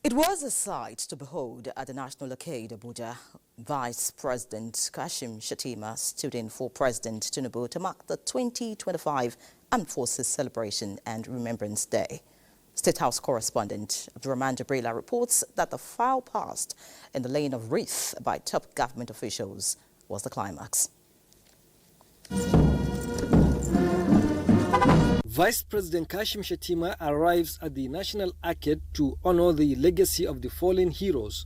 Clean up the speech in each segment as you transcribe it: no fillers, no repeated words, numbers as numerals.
It was a sight to behold at the National Arcade, Abuja. Vice President Kashim Shettima stood in for President Tinubu to mark the 2025 Armed Forces Celebration and Remembrance Day. State House correspondent Abdurrahman Jabrila reports that the file passed in the laying of wreath by top government officials was the climax. Vice President Kashim Shettima arrives at the National Arcade to honor the legacy of the fallen heroes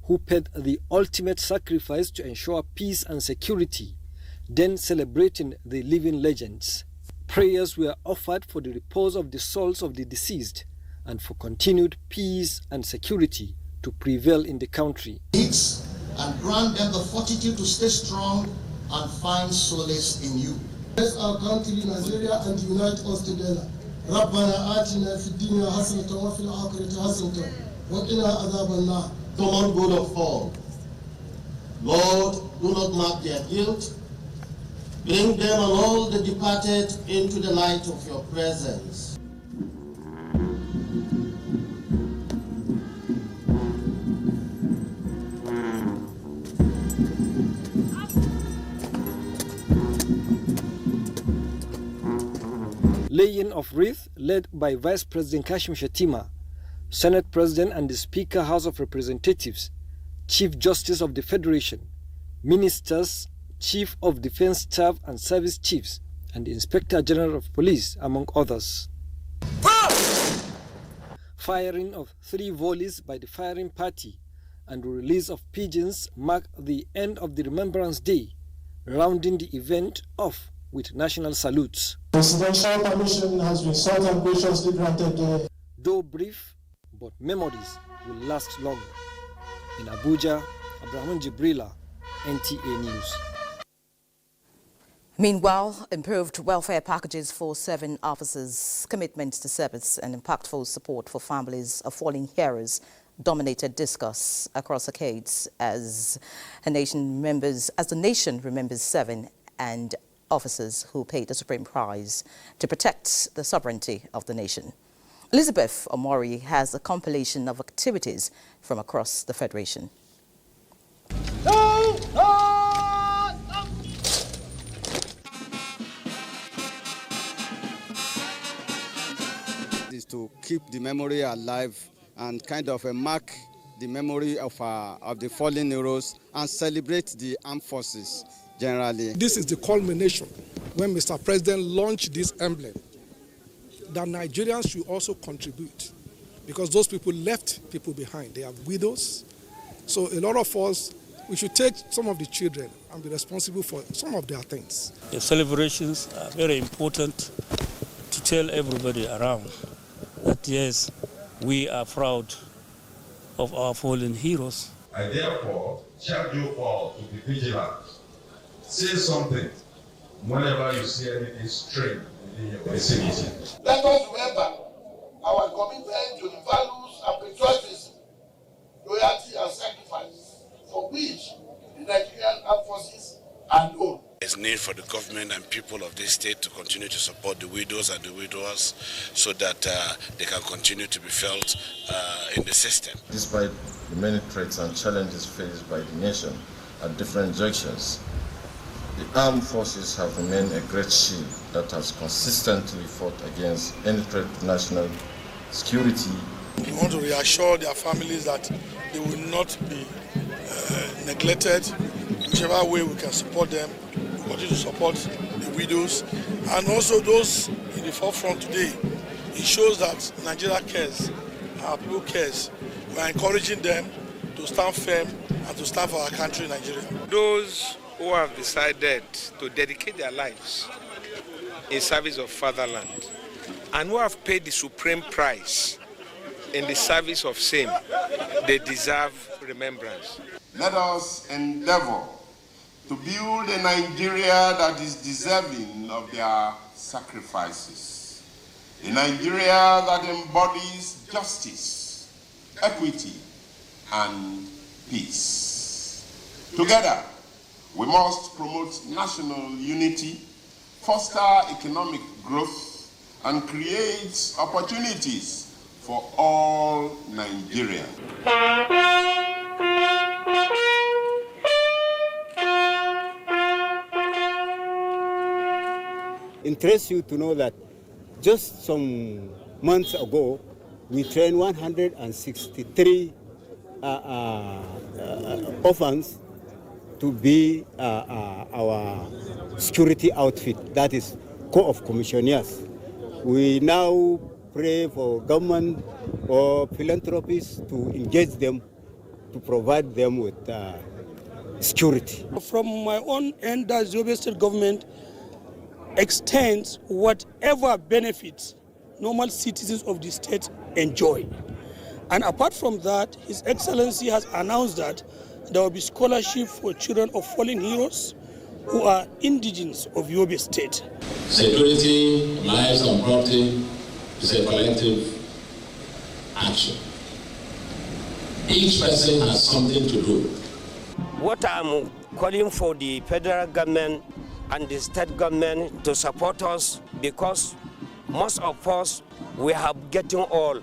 who paid the ultimate sacrifice to ensure peace and security, then celebrating the living legends. Prayers were offered for the repose of the souls of the deceased and for continued peace and security to prevail in the country. And grant them the fortitude to stay strong and find solace in you. Bless our country, Nigeria, and unite us together. رَبَّنَا آتِنَا فِي الدُّنْيَا حَسَنَةً وَفِي الْآخِرَةِ حَسَنَةً وَقِنَا عَذَابَ النَّارِ. Common good of all. Lord, do not mark their guilt. Bring them and all the departed into the light of your presence. Laying of wreath led by Vice President Kashim Shettima, Senate President and the Speaker House of Representatives, Chief Justice of the Federation, Ministers, Chief of Defense Staff and Service Chiefs, and the Inspector General of Police, among others. Firing of 3 volleys by the firing party and the release of pigeons marked the end of the Remembrance Day, rounding the event off with national salutes. Presidential permission has been sought and graciously granted. Though brief, but memories will last long. In Abuja, Abdurrahman Jabrila, NTA News. Meanwhile, improved welfare packages for serving officers, commitment to service and impactful support for families of fallen heroes dominated discourse across arcades as the nation remembers serving and officers who paid the supreme price to protect the sovereignty of the nation. Elizabeth Omori has a compilation of activities from across the Federation. Is to keep the memory alive and kind of mark the memory of the fallen heroes and celebrate the armed forces generally. This is the culmination when Mr. President launched this emblem that Nigerians should also contribute because those people left people behind. They have widows. So a lot of us, we should take some of the children and be responsible for some of their things. The celebrations are very important to tell everybody around that yes, we are proud of our fallen heroes. I therefore charge you all to be vigilant. Say something whenever you see anything strange within your vicinity. Let us remember our commitment to the values and patriotism, loyalty and sacrifice for which the Nigerian armed forces are known. There's need for the government and people of this state to continue to support the widows and the widowers so that they can continue to be felt in the system. Despite the many threats and challenges faced by the nation at different junctions, the armed forces have remained a great shield that has consistently fought against any threat to national security. We want to reassure their families that they will not be neglected. Whichever way we can support them, we continue to support the widows and also those in the forefront today. It shows that Nigeria cares, our people cares. We are encouraging them to stand firm and to stand for our country, Nigeria. Those who have decided to dedicate their lives in service of fatherland and who have paid the supreme price in the service of same, they deserve remembrance. Let us endeavor to build a Nigeria that is deserving of their sacrifices. A Nigeria that embodies justice, equity, and peace. Together, we must promote national unity, foster economic growth, and create opportunities for all Nigerians. Interests you to know that just some months ago, we trained 163 orphans to be our security outfit, that is Corps of Commissioners. We now pray for government or philanthropists to engage them to provide them with security. From my own end, the Yobe State government extends whatever benefits normal citizens of the state enjoy. And apart from that, His Excellency has announced that there will be scholarship for children of fallen heroes who are indigenous of Yobe State. Security, lives and property is a collective action. Each person has something to do. What I'm calling for the federal government and the state government to support us, because most of us, we have getting all.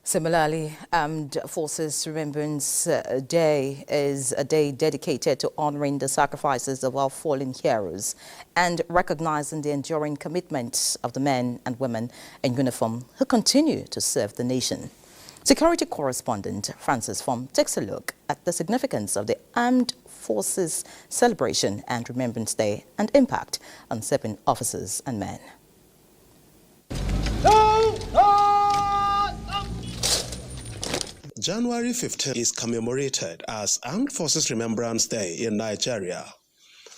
Similarly, Armed Forces Remembrance Day is a day dedicated to honoring the sacrifices of our fallen heroes and recognizing the enduring commitment of the men and women in uniform who continue to serve the nation. Security correspondent Francis Fom takes a look at the significance of the Armed Forces Celebration and Remembrance Day and impact on serving officers and men. January 15 is commemorated as Armed Forces Remembrance Day in Nigeria,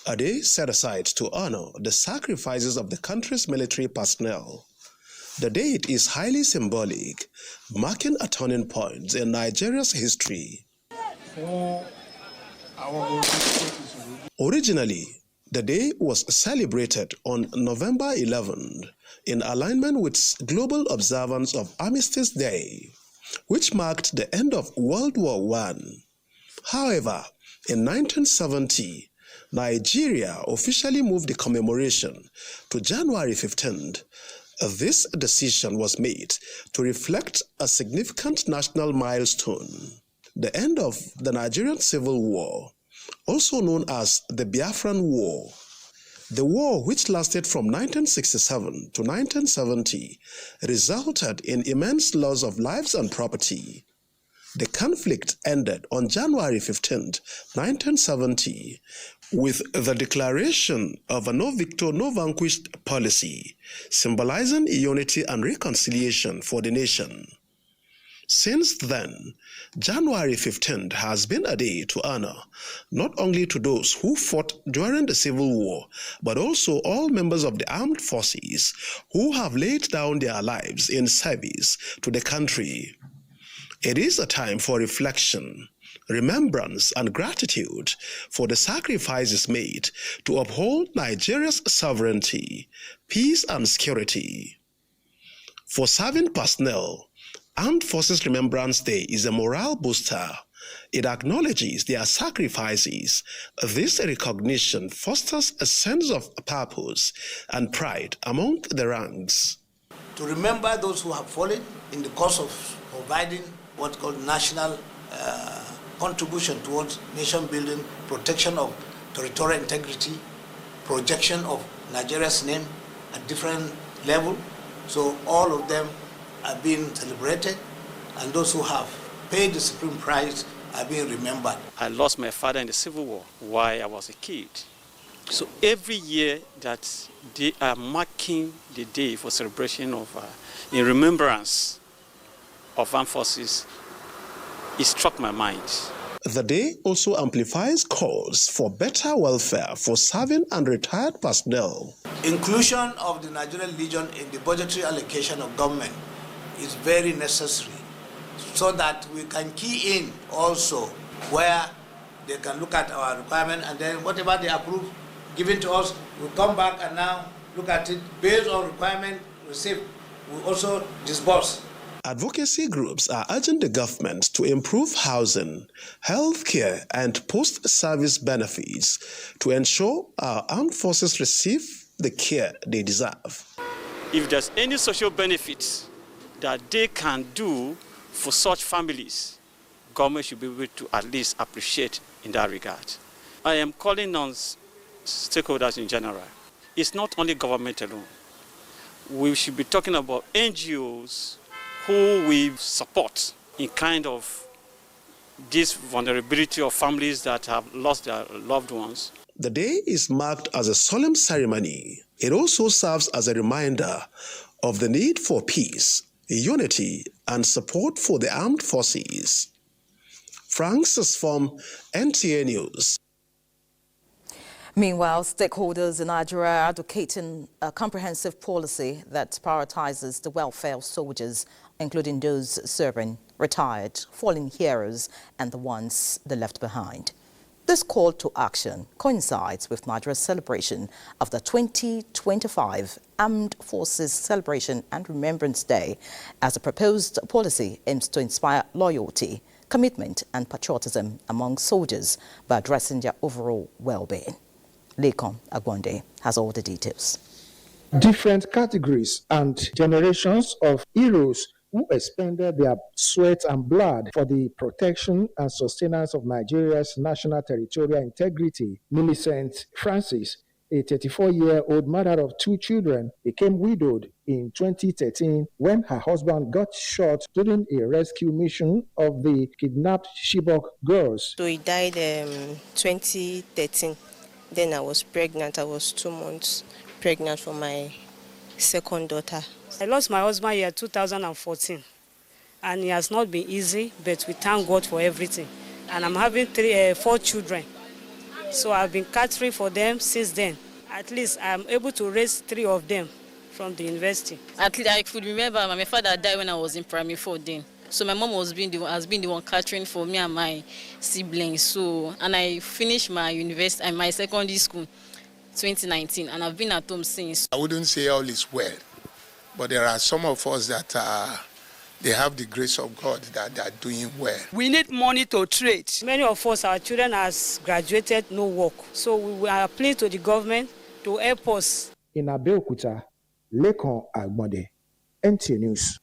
a day set aside to honor the sacrifices of the country's military personnel. The date is highly symbolic, marking a turning point in Nigeria's history. Originally, the day was celebrated on November 11 in alignment with global observance of Armistice Day, which marked the end of World War I. However, in 1970, Nigeria officially moved the commemoration to January 15th. This decision was made to reflect a significant national milestone, the end of the Nigerian Civil War, also known as the Biafran War. The war, which lasted from 1967 to 1970, resulted in immense loss of lives and property. The conflict ended on January 15, 1970, with the declaration of a no victor, no vanquished policy, symbolizing unity and reconciliation for the nation. Since then, January 15th has been a day to honor not only to those who fought during the Civil War, but also all members of the armed forces who have laid down their lives in service to the country. It is a time for reflection, remembrance, and gratitude for the sacrifices made to uphold Nigeria's sovereignty, peace, and security. For serving personnel, Armed Forces Remembrance Day is a morale booster. It acknowledges their sacrifices. This recognition fosters a sense of purpose and pride among the ranks. To remember those who have fallen in the course of providing what's called national contribution towards nation building, protection of territorial integrity, projection of Nigeria's name at different levels. So all of them are being celebrated, and those who have paid the supreme price are being remembered. I lost my father in the Civil War while I was a kid. So every year that they are marking the day for celebration of, in remembrance of armed forces, it struck my mind. The day also amplifies calls for better welfare for serving and retired personnel. Inclusion of the Nigerian Legion in the budgetary allocation of government is very necessary, so that we can key in also where they can look at our requirement, and then whatever they approve, given to us, we come back and now look at it based on requirement received. We also disburse Advocacy groups are urging the government to improve housing, healthcare, and post-service benefits to ensure our armed forces receive the care they deserve. If there's any social benefits that they can do for such families, government should be able to at least appreciate in that regard. I am calling on stakeholders in general. It's not only government alone. We should be talking about NGOs who we support in kind of this vulnerability of families that have lost their loved ones. The day is marked as a solemn ceremony. It also serves as a reminder of the need for peace, unity, and support for the armed forces. Francis from NTA News. Meanwhile, stakeholders in Nigeria are advocating a comprehensive policy that prioritizes the welfare of soldiers, including those serving, retired, fallen heroes, and the ones they left behind. This call to action coincides with Nigeria's celebration of the 2025 Armed Forces Celebration and Remembrance Day, as the proposed policy aims to inspire loyalty, commitment, and patriotism among soldiers by addressing their overall well-being. Lekon Agbonde has all the details. Different categories and generations of heroes who expended their sweat and blood for the protection and sustenance of Nigeria's national territorial integrity. Millicent Francis, a 34-year-old mother of 2 children, became widowed in 2013 when her husband got shot during a rescue mission of the kidnapped Chibok girls. So he died 2013. Then I was pregnant. I was 2 months pregnant for my second daughter. I lost my husband in 2014, and it has not been easy, but we thank God for everything. And I'm having 4 children, so I've been catering for them since then. At least I'm able to raise 3 of them from the university. At least I could remember my father died when I was in primary 4 then. So my mom has been the one catering for me and my siblings. So, and I finished my university and my secondary school 2019, and I've been at home since. I wouldn't say all is well, but there are some of us that they have the grace of God that are doing well. We need money to trade. Many of us, our children has graduated, no work. So we are appealing to the government to help us. In Abeokuta, Lekon Agbonde, NTA News.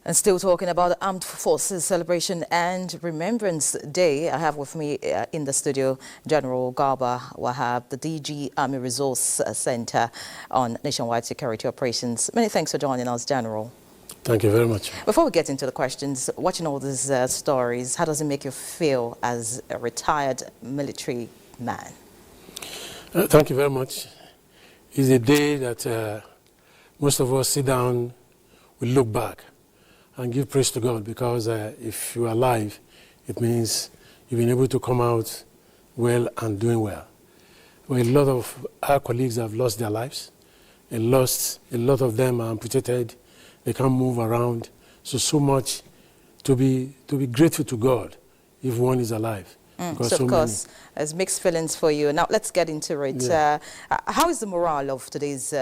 And still talking about the Armed Forces Celebration and Remembrance Day, I have with me in the studio General Garba Wahab, the DG Army Resource Center on Nationwide Security Operations. Many thanks for joining us, General. Thank you very much. Before we get into the questions, watching all these stories, how does it make you feel as a retired military man? Thank you very much. It's a day that most of us sit down, we look back and give praise to God, because if you're alive, it means you've been able to come out well and doing well. Well, a lot of our colleagues have lost their lives. A lot of them are amputated. They can't move around. So much to be grateful to God if one is alive. So of course, there's mixed feelings for you. Now let's get into it. Yeah. How is the morale of today's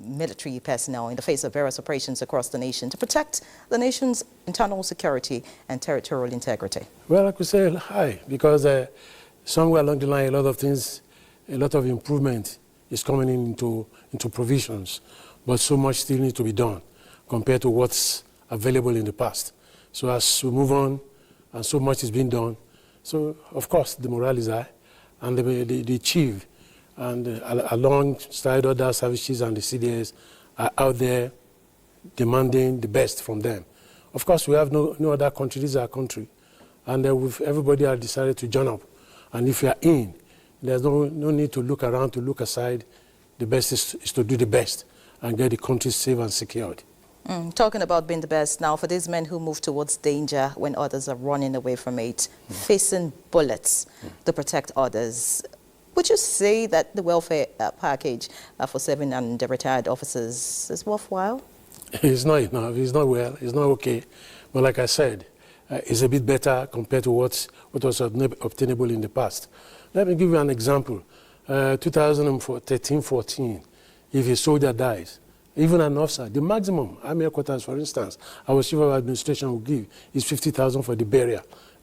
military personnel in the face of various operations across the nation to protect the nation's internal security and territorial integrity? Well, I could say high, because somewhere along the line, a lot of things, a lot of improvement is coming into provisions, but so much still needs to be done compared to what's available in the past. So as we move on, and so much is being done, so, of course, the morale is high, and the chief, and alongside other services and the CDS, are out there demanding the best from them. Of course, we have no other country. This is our country. And everybody has decided to join up. And if you are in, there's no need to look around, to look aside. The best is to do the best and get the country safe and secured. Talking about being the best, now for these men who move towards danger when others are running away from it, facing bullets to protect others, would you say that the welfare package for serving and retired officers is worthwhile? It's not enough, it's not well, it's not okay. But like I said, it's a bit better compared to what was obtainable in the past. Let me give you an example. 2013-14, if a soldier dies, Even an officer, the maximum army headquarters, for instance, our chief of administration will give is 50,000 for the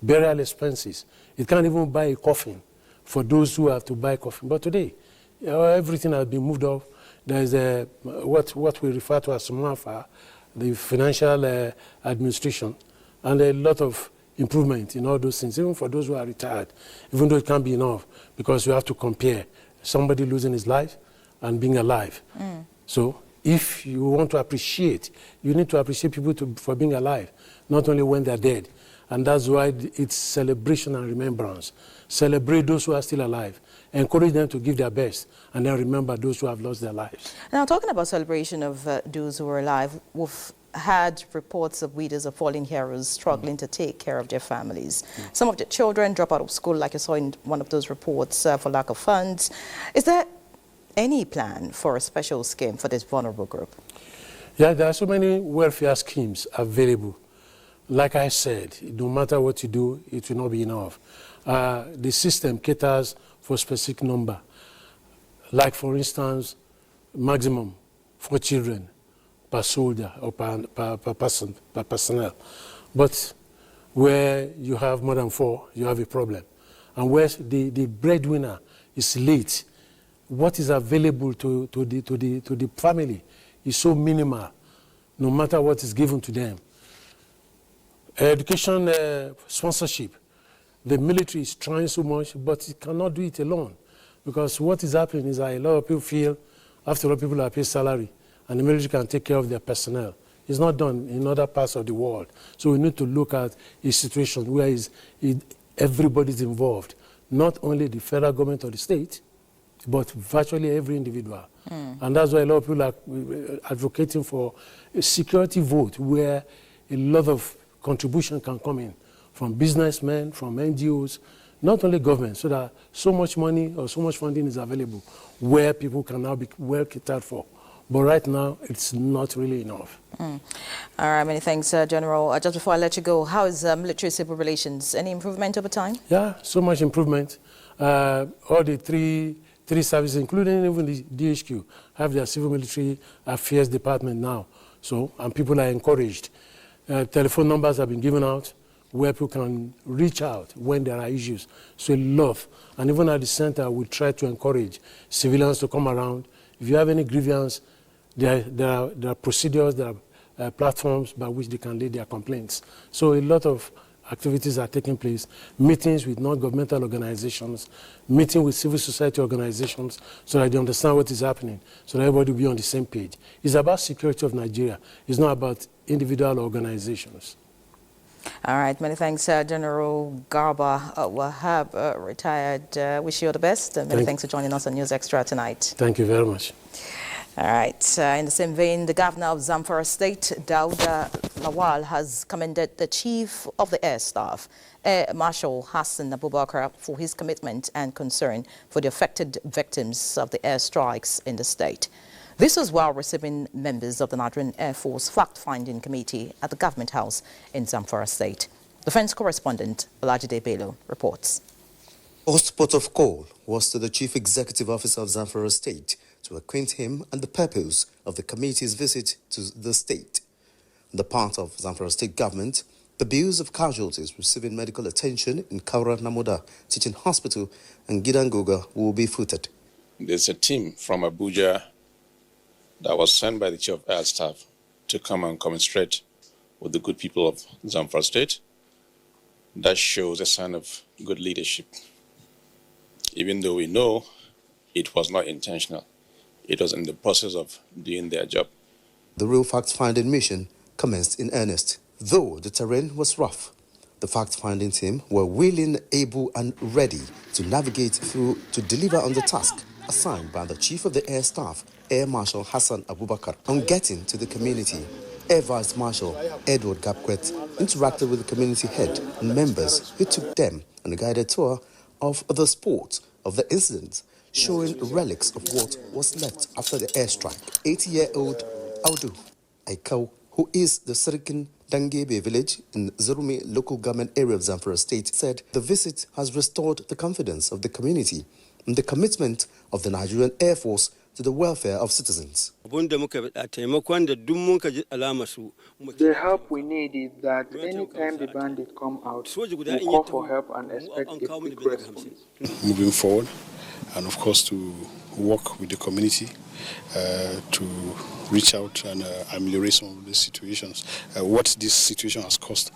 burial expenses. It can't even buy a coffin for those who have to buy a coffin. But today, everything has been moved off. There is what we refer to as MAFA, the financial administration, and a lot of improvement in all those things, even for those who are retired, even though it can't be enough, because you have to compare somebody losing his life and being alive. So if you want to appreciate, you need to appreciate people for being alive, not only when they're dead. And that's why it's celebration and remembrance. Celebrate those who are still alive. Encourage them to give their best. And then remember those who have lost their lives. Now, talking about celebration of those who are alive, we've had reports of widows of fallen heroes struggling to take care of their families. Some of the children drop out of school, like you saw in one of those reports, for lack of funds. Is there any plan for a special scheme for this vulnerable group? Yeah, there are so many welfare schemes available. Like I said, no matter what you do, it will not be enough. The system caters for a specific number. Like, for instance, maximum 4 children per soldier or per personnel. But where you have more than 4, you have a problem. And where the breadwinner is late, what is available to the family is so minimal, no matter what is given to them. Education sponsorship. The military is trying so much, but it cannot do it alone. Because what is happening is that a lot of people feel, after all, people are paid salary, and the military can take care of their personnel. It's not done in other parts of the world. So we need to look at a situation where everybody's involved, not only the federal government or the state, but virtually every individual. And that's why a lot of people are advocating for a security vote where a lot of contribution can come in from businessmen, from NGOs, not only government, so that so much money or so much funding is available where people can now be well catered for. But right now, it's not really enough. All right, many thanks, General. Just before I let you go, how is military-civil relations? Any improvement over time? Yeah, so much improvement. All the three services, including even the DHQ, have their civil military affairs department now. So, and people are encouraged. Telephone numbers have been given out where people can reach out when there are issues. So a lot. And even at the center, we try to encourage civilians to come around. If you have any grievance, there are procedures, there are platforms by which they can lay their complaints. So a lot of activities are taking place, meetings with non-governmental organizations, meeting with civil society organizations so that they understand what is happening, so that everybody will be on the same page. It's about security of Nigeria. It's not about individual organizations. All right, many thanks, General Garba Wahab, retired. Wish you all the best. And many thanks for joining us on News Extra tonight. Thank you very much. All right. In the same vein, the governor of Zamfara State, Dauda Lawal, has commended the chief of the air staff, Air Marshal Hassan Abubakar, for his commitment and concern for the affected victims of the airstrikes in the state. This was while receiving members of the Nigerian Air Force Fact-Finding Committee at the Government House in Zamfara State. Defense correspondent Olajide Bello reports. First port of call was to the Chief Executive Officer of Zamfara State to acquaint him and the purpose of the committee's visit to the state. On the part of Zamfara State government, the bills of casualties receiving medical attention in Kaura Namoda Teaching Hospital and Gidangoga will be footed. There's a team from Abuja that was sent by the Chief of Air Staff to come and commiserate with the good people of Zamfara State. That shows a sign of good leadership. Even though we know it was not intentional, it was in the process of doing their job. The real fact-finding mission commenced in earnest. Though the terrain was rough, the fact-finding team were willing, able and ready to navigate through to deliver on the task assigned by the Chief of the Air Staff, Air Marshal Hassan Abubakar. On getting to the community, Air Vice Marshal Edward Gapquet interacted with the community head and members who took them on a guided tour of the spot of the incident, showing relics of what was left after the airstrike. 80-year-old Audu Aikau, who is the Sirikin Dangebe village in Zurumi local government area of Zamfara State, said the visit has restored the confidence of the community and the commitment of the Nigerian Air Force to the welfare of citizens. The help we need is that anytime the bandits come out, we call for help and expect a quick response. Moving forward, and of course to work with the community to reach out and ameliorate some of these situations, what this situation has caused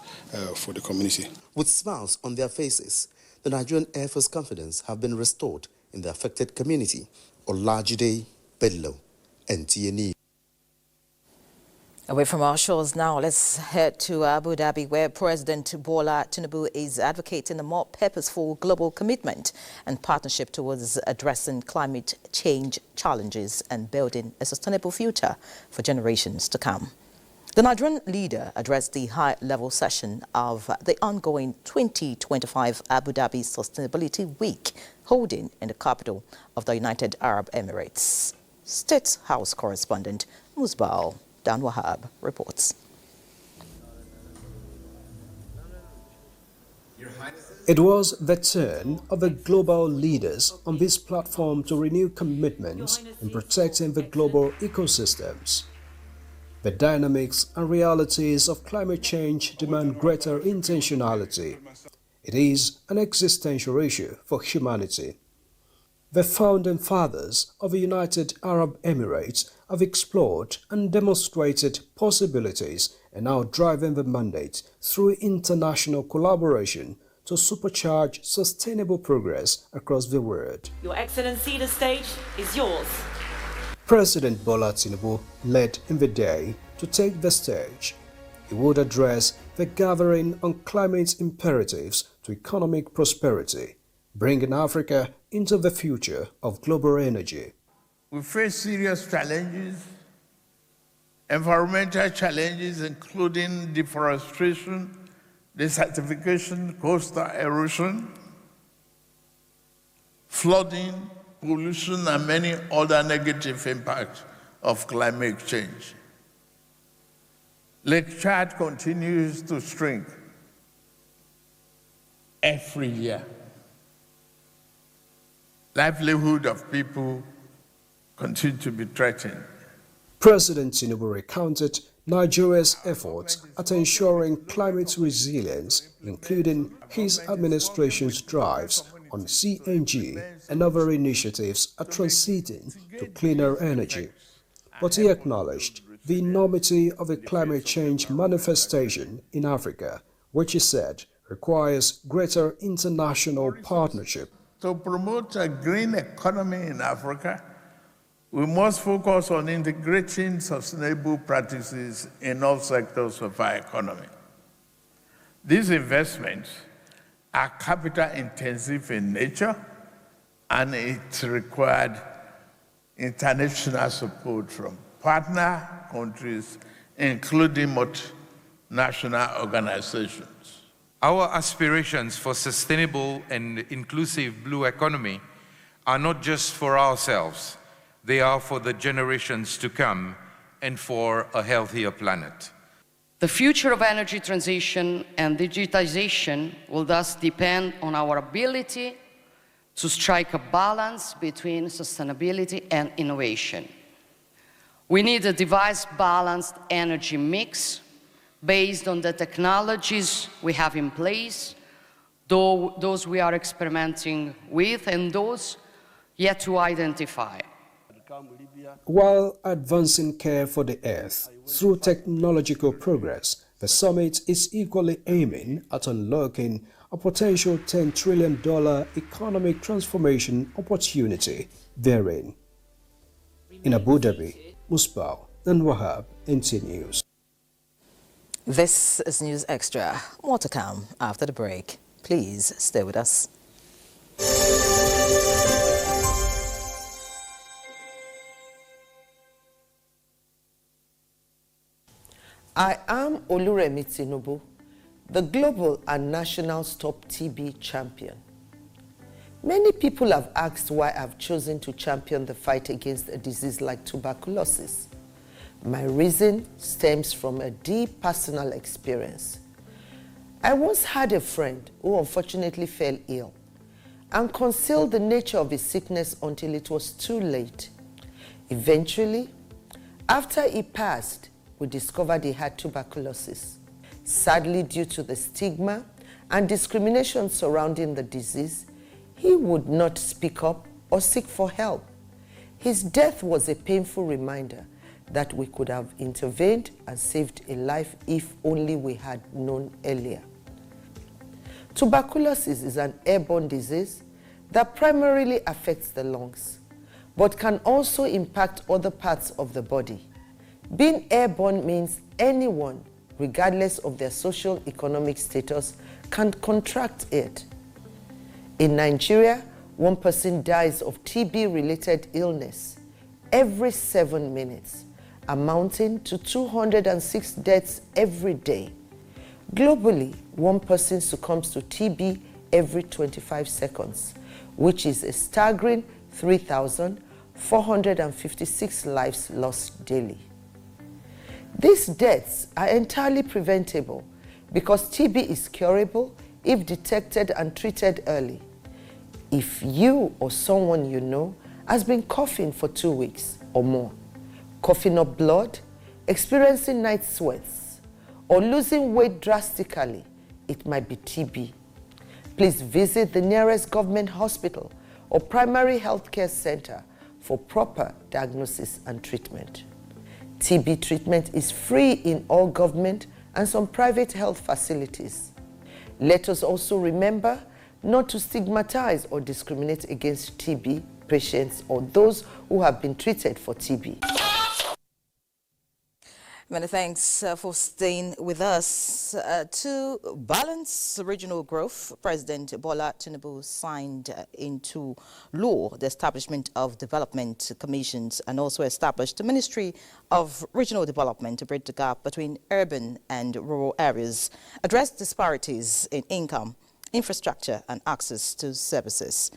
for the community. With smiles on their faces, the Nigerian Air Force confidence have been restored in the affected community. Olajide Bello, NTA News. Away from our shores now, let's head to Abu Dhabi, where President Bola Tinubu is advocating a more purposeful global commitment and partnership towards addressing climate change challenges and building a sustainable future for generations to come. The Nigerian leader addressed the high-level session of the ongoing 2025 Abu Dhabi Sustainability Week, holding in the capital of the United Arab Emirates. State House correspondent Musbao Dan Wahab reports. It was the turn of the global leaders on this platform to renew commitments in protecting the global ecosystems. The dynamics and realities of climate change demand greater intentionality. It is an existential issue for humanity. The founding fathers of the United Arab Emirates have explored and demonstrated possibilities and are driving the mandate through international collaboration to supercharge sustainable progress across the world. Your Excellency, the stage is yours. President Bola Tinubu led in the day to take the stage. He would address the gathering on climate imperatives to economic prosperity, bringing Africa into the future of global energy. We face serious challenges, environmental challenges including deforestation, desertification, coastal erosion, flooding, pollution, and many other negative impacts of climate change. Lake Chad continues to shrink every year. Livelihood of people continue to be threatened. President Tinubu recounted Nigeria's efforts at ensuring climate resilience, including his administration's drives on CNG and other initiatives at transiting to cleaner energy. But he acknowledged the enormity of a climate change manifestation in Africa, which he said requires greater international partnership. To promote a green economy in Africa, we must focus on integrating sustainable practices in all sectors of our economy. These investments are capital intensive in nature, and it required international support from partner countries, including multinational organizations. Our aspirations for sustainable and inclusive blue economy are not just for ourselves. They are for the generations to come and for a healthier planet. The future of energy transition and digitization will thus depend on our ability to strike a balance between sustainability and innovation. We need a device-balanced energy mix based on the technologies we have in place, those we are experimenting with, and those yet to identify. While advancing care for the earth through technological progress, the summit is equally aiming at unlocking a potential $10 trillion economic transformation opportunity therein. In Abu Dhabi, Musbao and Wahab, NTA News. This is News Extra. More to come after the break. Please stay with us. I am Oluremi Tinubu, the global and national Stop TB champion. Many people have asked why I've chosen to champion the fight against a disease like tuberculosis. My reason stems from a deep personal experience. I once had a friend who unfortunately fell ill and concealed the nature of his sickness until it was too late. Eventually, After he passed, we discovered he had tuberculosis. Sadly, due to the stigma and discrimination surrounding the disease, he would not speak up or seek for help. His death was a painful reminder that we could have intervened and saved a life if only we had known earlier. Tuberculosis is an airborne disease that primarily affects the lungs, but can also impact other parts of the body. Being airborne means anyone, regardless of their social economic status, can contract it. In Nigeria, 1 person dies of TB-related illness every 7 minutes, amounting to 206 deaths every day. Globally, 1 person succumbs to TB every 25 seconds, which is a staggering 3,456 lives lost daily. These deaths are entirely preventable because TB is curable if detected and treated early. If you or someone you know has been coughing for 2 weeks or more, coughing up blood, experiencing night sweats, or losing weight drastically, it might be TB. Please visit the nearest government hospital or primary healthcare center for proper diagnosis and treatment. TB treatment is free in all government and some private health facilities. Let us also remember not to stigmatize or discriminate against TB patients or those who have been treated for TB. Many thanks for staying with us. To balance regional growth, President Bola Tinubu signed into law the establishment of development commissions and also established the Ministry of Regional Development to bridge the gap between urban and rural areas, address disparities in income, infrastructure and access to services.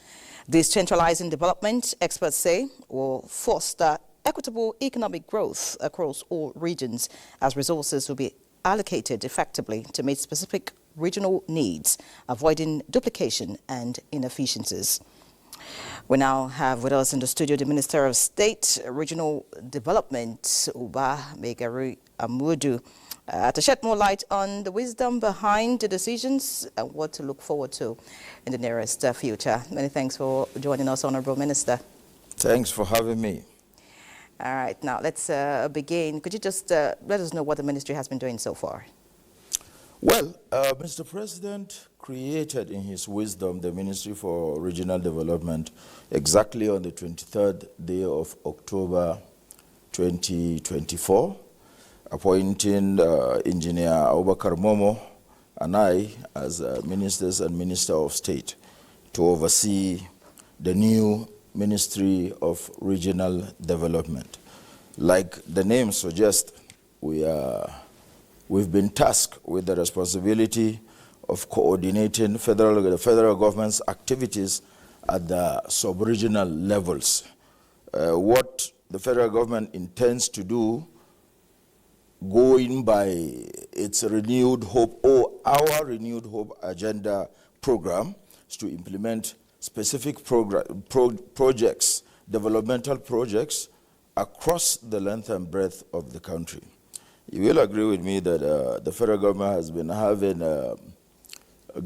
Decentralizing development, experts say, will foster equitable economic growth across all regions as resources will be allocated effectively to meet specific regional needs, avoiding duplication and inefficiencies. We now have with us in the studio the Minister of State, Regional Development, Uba Megaru Amudu, to shed more light on the wisdom behind the decisions and what to look forward to in the nearest future. Many thanks for joining us, Honorable Minister. Thanks for having me. All right, now let's begin. Could you just let us know what the ministry has been doing so far? Well, Mr. President created in his wisdom the Ministry for Regional Development exactly on the 23rd day of October 2024, appointing Engineer Abubakar Momo and I as ministers and Minister of State to oversee the new Ministry of Regional Development. Like the name suggests, we've been tasked with the responsibility of coordinating the federal government's activities at the sub-regional levels. What the federal government intends to do, going by its renewed hope or our renewed hope agenda program, is to implement specific projects, developmental projects across the length and breadth of the country. You will agree with me that the federal government has been having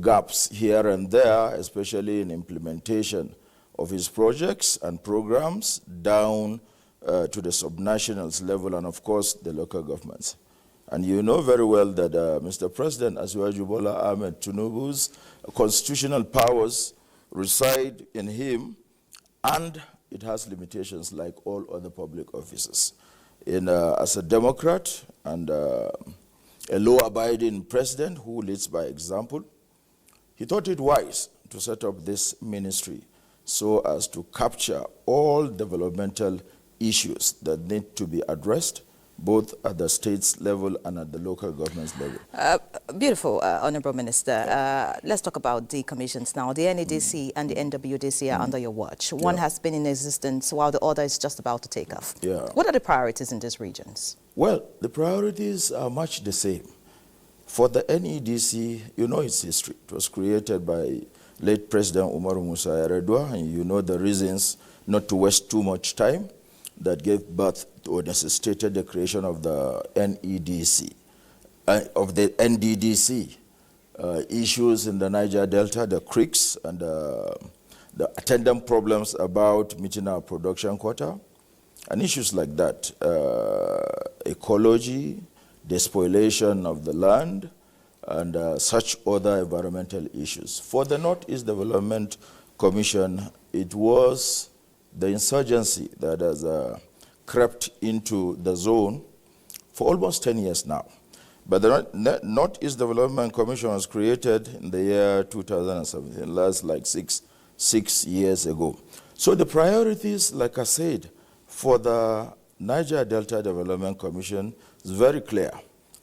gaps here and there, especially in implementation of its projects and programs down to the subnationals level and, of course, the local governments. And you know very well that Mr. President Asiwaju Bola Ahmed Tinubu's constitutional powers reside in him, and it has limitations like all other public offices. As a Democrat and a law-abiding president who leads by example, he thought it wise to set up this ministry so as to capture all developmental issues that need to be addressed both at the state's level and at the local government's level. Beautiful, Honorable Minister. Let's talk about the commissions now. The NEDC and the NWDC are under your watch. One has been in existence while the other is just about to take off. What are the priorities in these regions? Well, the priorities are much the same. For the NEDC, you know its history. It was created by late President Umaru Musa Yar'Adua, and you know the reasons not to waste too much time. that gave birth to or necessitated the creation of the NEDC, of the NDDC. Issues in the Niger Delta, the creeks, and the attendant problems about meeting our production quota, and issues like that. Ecology, despoliation of the land, and such other environmental issues. For the Northeast Development Commission, it was the insurgency that has crept into the zone for almost 10 years now. But the Northeast Development Commission was created in the year 2017, last like six years ago. So the priorities, like I said, for the Niger Delta Development Commission is very clear,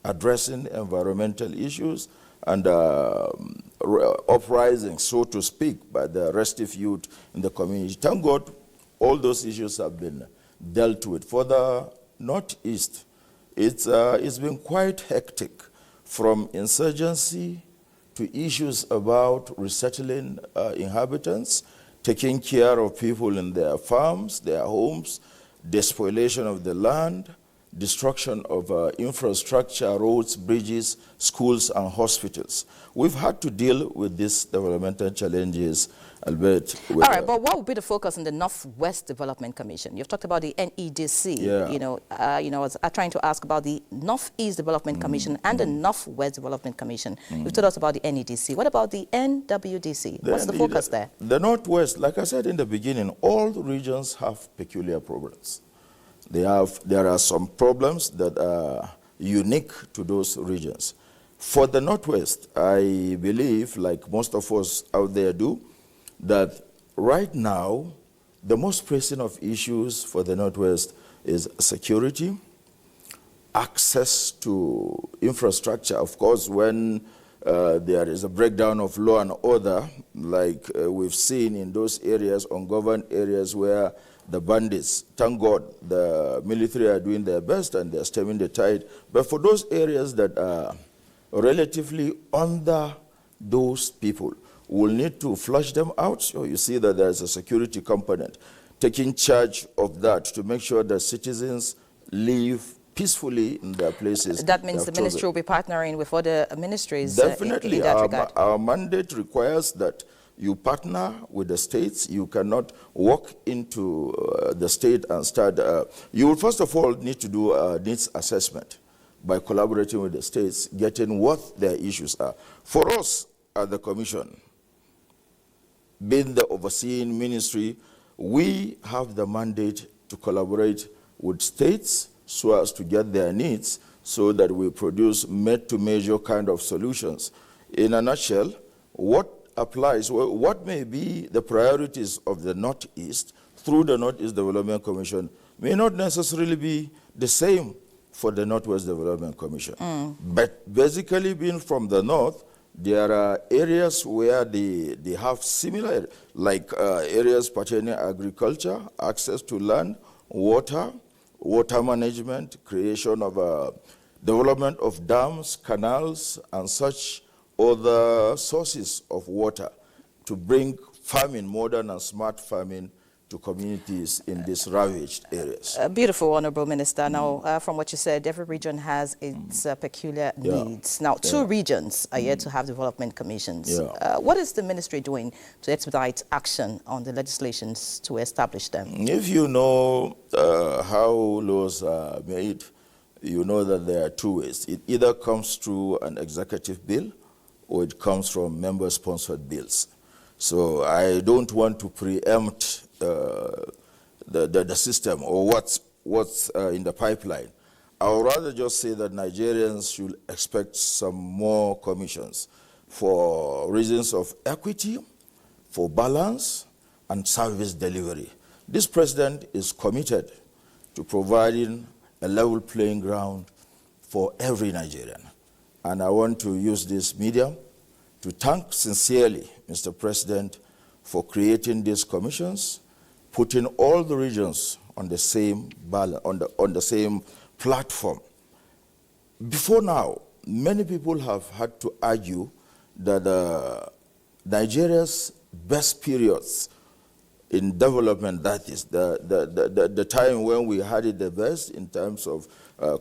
addressing environmental issues and uprising, so to speak, by the restive youth in the community. Thank God all those issues have been dealt with. For the Northeast, it's been quite hectic, from insurgency to issues about resettling inhabitants, taking care of people in their farms, their homes, despoliation of the land, destruction of infrastructure, roads, bridges, schools, and hospitals. We've had to deal with these developmental challenges, albeit. All right, but what would be the focus in the Northwest Development Commission? You've talked about the NEDC. Yeah. I was trying to ask about the Northeast Development Commission and the Northwest Development Commission. You've told us about the NEDC. What about the NWDC? What's the focus there? The Northwest, like I said in the beginning, all the regions have peculiar problems. There are some problems that are unique to those regions. For the Northwest, I believe, like most of us out there do, that right now, the most pressing of issues for the Northwest is security, access to infrastructure. Of course, when there is a breakdown of law and order, like we've seen in those areas, ungoverned areas where the bandits, thank God, the military are doing their best and they're stemming the tide. But for those areas that are relatively under those people, we'll need to flush them out. So you see that there's a security component taking charge of that to make sure that citizens live peacefully in their places. That means the ministry will be partnering with other ministries. Definitely. In that regard. Our mandate requires that you partner with the states. You cannot walk into the state and start. You will first of all need to do a needs assessment by collaborating with the states, getting what their issues are. For us at the Commission, being the overseeing ministry, we have the mandate to collaborate with states so as to get their needs so that we produce made-to-measure kind of solutions. In a nutshell, what applies, what may be the priorities of the Northeast through the Northeast Development Commission may not necessarily be the same for the Northwest Development Commission. But basically, being from the North, there are areas where they have similar, like areas pertaining to agriculture, access to land, water management, creation of development of dams, canals, and such other sources of water to bring farming, modern and smart farming, to communities in these ravaged areas. Beautiful, Honorable Minister. Now, from what you said, every region has its peculiar needs. Now, two regions are yet to have development commissions. What is the ministry doing to expedite action on the legislations to establish them? If you know how laws are made, you know that there are two ways. It either comes through an executive bill or it comes from member-sponsored bills. So I don't want to preempt the system or what's in the pipeline. I would rather just say that Nigerians should expect some more commissions for reasons of equity, for balance, and service delivery. This president is committed to providing a level playing ground for every Nigerian. And I want to use this medium to thank sincerely Mr. President for creating these commissions, putting all the regions on the same on the same platform. Before now, many people have had to argue that Nigeria's best periods in development, that is the time when we had it the best in terms of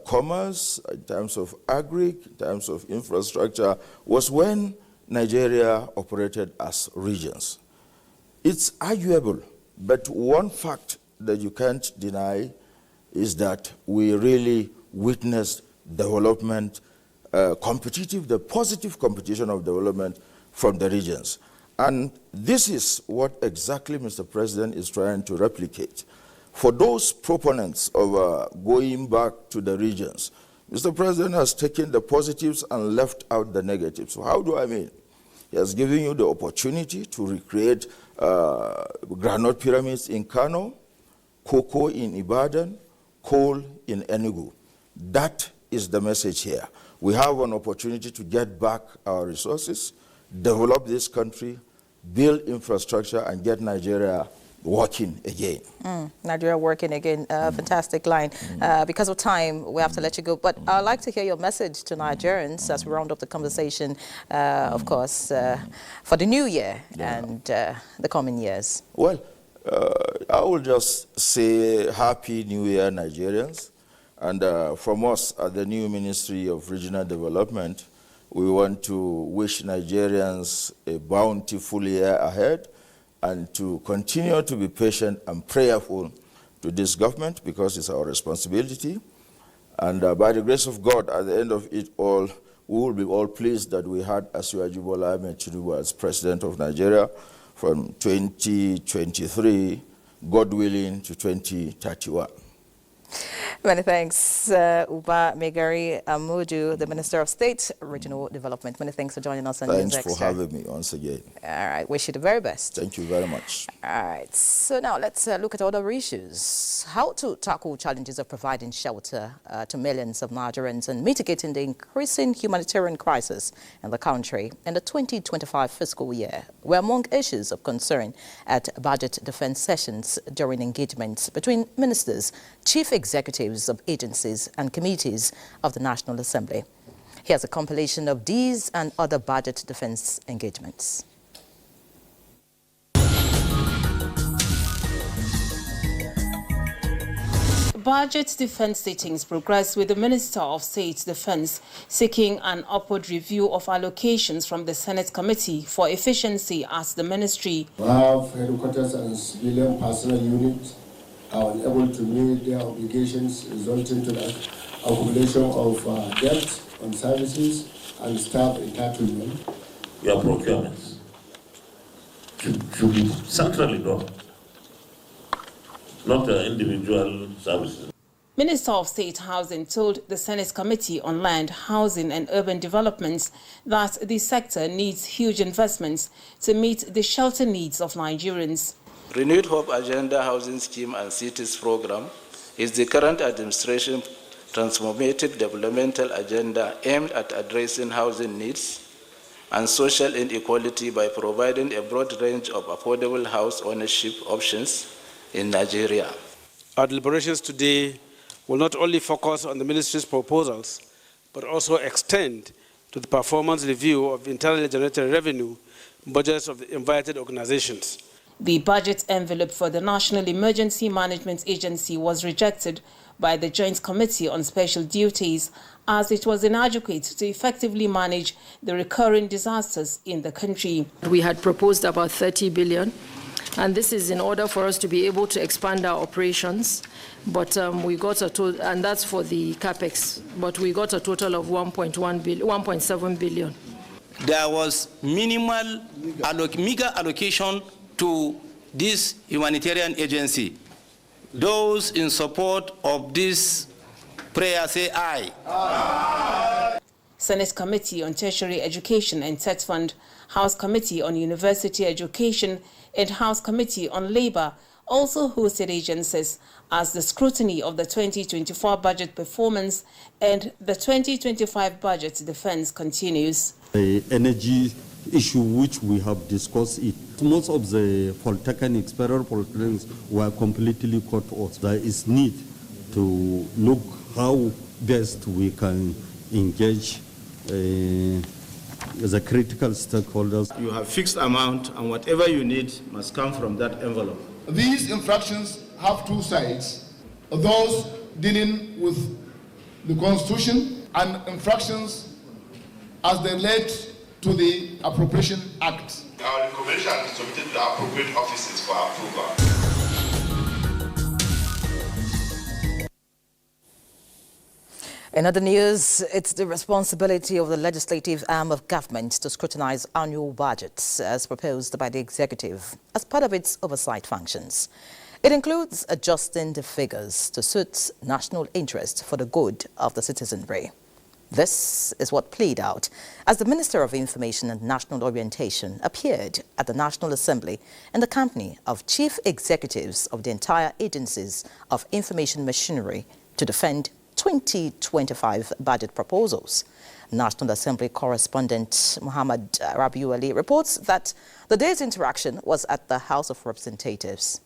commerce, in terms of agri, in terms of infrastructure, was when Nigeria operated as regions. It's arguable, but one fact that you can't deny is that we really witnessed development, the positive competition of development from the regions. And this is what exactly Mr. President is trying to replicate. For those proponents of going back to the regions, Mr. President has taken the positives and left out the negatives. So how do I mean? He has given you the opportunity to recreate granite pyramids in Kano, cocoa in Ibadan, coal in Enugu. That is the message here. We have an opportunity to get back our resources, develop this country, build infrastructure, and get Nigeria working again. Nigeria working again. Fantastic line. Because of time, we have to let you go. But I'd like to hear your message to Nigerians as we round up the conversation, of course, for the new year and the coming years. Well, I will just say Happy New Year, Nigerians. And from us at the new Ministry of Regional Development, we want to wish Nigerians a bountiful year ahead and to continue to be patient and prayerful to this government because it's our responsibility. And by the grace of God, at the end of it all, we will be all pleased that we had Asiwaju Bola Ahmed Tinubu as President of Nigeria from 2023, God willing, to 2031. Many thanks, Uba Megari Amuju, the Minister of State, Regional Development. Many thanks for joining us on News Extra. Thanks for having me once again. All right, wish you the very best. Thank you very much. All right, so now let's look at other issues. How to tackle challenges of providing shelter to millions of Nigerians and mitigating the increasing humanitarian crisis in the country in the 2025 fiscal year were among issues of concern at budget defense sessions during engagements between ministers, chief executives of agencies and committees of the National Assembly. Here's a compilation of these and other budget defense engagements. Budget defense sittings progress with the Minister of State Defense seeking an upward review of allocations from the Senate Committee for Efficiency at the ministry. We have headquarters and civilian personnel units are unable to meet their obligations, resulting to the accumulation of debt on services and staff entitlement. Your procurements should be centrally done, not individual services. Minister of State Housing told the Senate Committee on Land, Housing and Urban Development that the sector needs huge investments to meet the shelter needs of Nigerians. Renewed Hope Agenda Housing Scheme and Cities Program is the current administration transformative developmental agenda aimed at addressing housing needs and social inequality by providing a broad range of affordable house ownership options in Nigeria. Our deliberations today will not only focus on the ministry's proposals, but also extend to the performance review of internally generated revenue budgets of the invited organizations. The budget envelope for the National Emergency Management Agency was rejected by the Joint Committee on Special Duties as it was inadequate to effectively manage the recurring disasters in the country. We had proposed about 30 billion, and this is in order for us to be able to expand our operations, but we got a total, and that's for the capex, but we got a total of 1.7 billion. There was meager allocation to this humanitarian agency. Those in support of this prayer say aye. Aye. Senate Committee on Tertiary Education and Tech Fund, House Committee on University Education, and House Committee on Labor also hosted agencies as the scrutiny of the 2024 budget performance and the 2025 budget defense continues. The energy issue which we have discussed, most of the polytechnics, federal polytechnics were completely cut off. There is need to look how best we can engage the critical stakeholders. You have fixed amount and whatever you need must come from that envelope. These infractions have two sides: those dealing with the Constitution and infractions as they relate to the Appropriation Act. Our recommendation has been submitted to the appropriate offices for approval. In other news, it's the responsibility of the legislative arm of government to scrutinize annual budgets as proposed by the executive as part of its oversight functions. It includes adjusting the figures to suit national interest for the good of the citizenry. This is what played out as the Minister of Information and National Orientation appeared at the National Assembly in the company of chief executives of the entire agencies of information machinery to defend 2025 budget proposals. National Assembly correspondent Muhammad Rabiu Ali reports that the day's interaction was at the House of Representatives.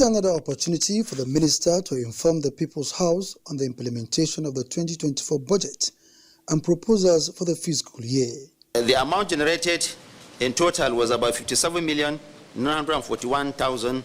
Another opportunity for the minister to inform the People's House on the implementation of the 2024 budget and proposals for the fiscal year. The amount generated in total was about 57,941,000,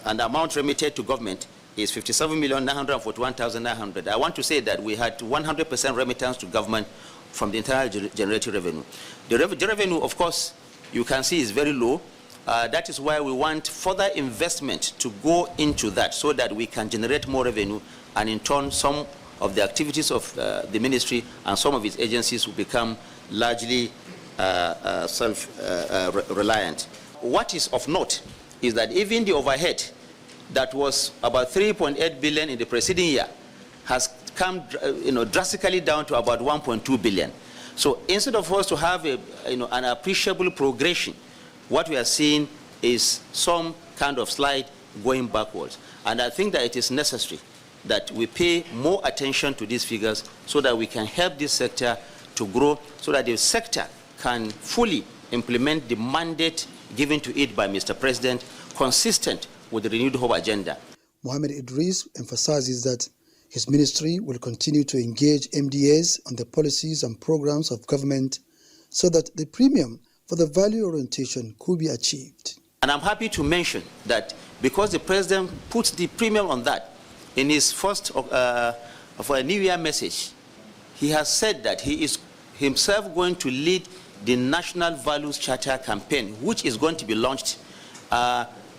and the amount remitted to government is 57,941,900. I want to say that we had 100% remittance to government from the internal generated revenue. The revenue, of course, you can see is very low. That is why we want further investment to go into that so that we can generate more revenue, and in turn some of the activities of the ministry and some of its agencies will become largely self-reliant. What is of note is that even the overhead that was about 3.8 billion in the preceding year has come drastically down to about 1.2 billion. So instead of us to have an appreciable progression, what we are seeing is some kind of slide going backwards. And I think that it is necessary that we pay more attention to these figures so that we can help this sector to grow, so that the sector can fully implement the mandate given to it by Mr. President, consistent with the Renewed Hope agenda. Mohammed Idris emphasizes that his ministry will continue to engage MDAs on the policies and programs of government so that the premium for the value orientation could be achieved. And I'm happy to mention that because the President puts the premium on that in his first for a New Year message, he has said that he is himself going to lead the National Values Charter campaign, which is going to be launched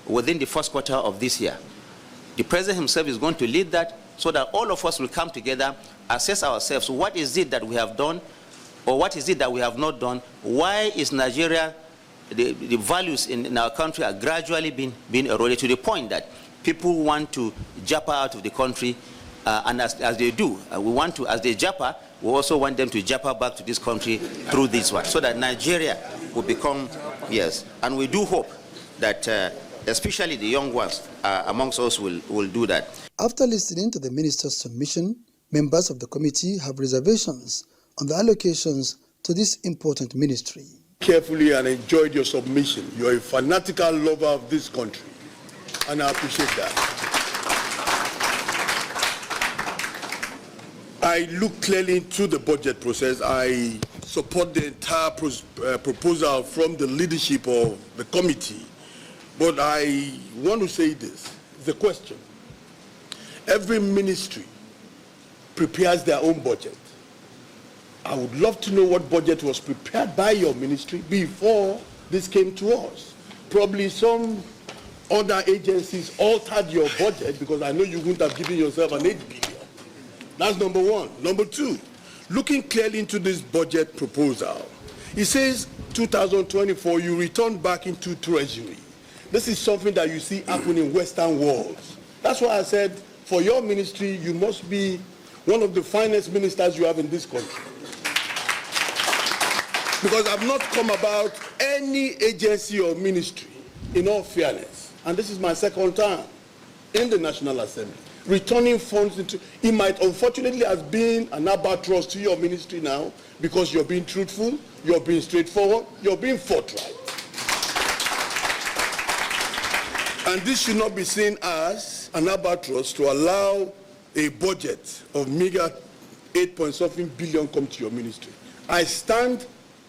within the first quarter of this year. The President himself is going to lead that so that all of us will come together, assess ourselves. What is it that we have done, or what is it that we have not done? Why is Nigeria, the values in our country are gradually being eroded to the point that people want to japa out of the country, and as they do, we want to, as they japa, we also want them to japa back to this country through this one, so that Nigeria will become, yes, and we do hope that especially the young ones amongst us will do that. After listening to the minister's submission, members of the committee have reservations on the allocations to this important ministry. Carefully and enjoyed your submission. You're a fanatical lover of this country, and I appreciate that. I look clearly into the budget process. I support the entire proposal from the leadership of the committee. But I want to say this, the question. Every ministry prepares their own budget. I would love to know what budget was prepared by your ministry before this came to us. Probably some other agencies altered your budget because I know you wouldn't have given yourself an 8 billion. That's number one. Number two, looking clearly into this budget proposal, it says 2024 you return back into treasury. This is something that you see happen in Western worlds. That's why I said for your ministry you must be one of the finest ministers you have in this country. Because I've not come about any agency or ministry, in all fairness, and this is my second time in the National Assembly, returning funds into, it might unfortunately have been an albatross to your ministry now because you're being truthful, you're being straightforward, you're being forthright. And this should not be seen as an albatross to allow a budget of meager 8 point something billion come to your ministry. I stand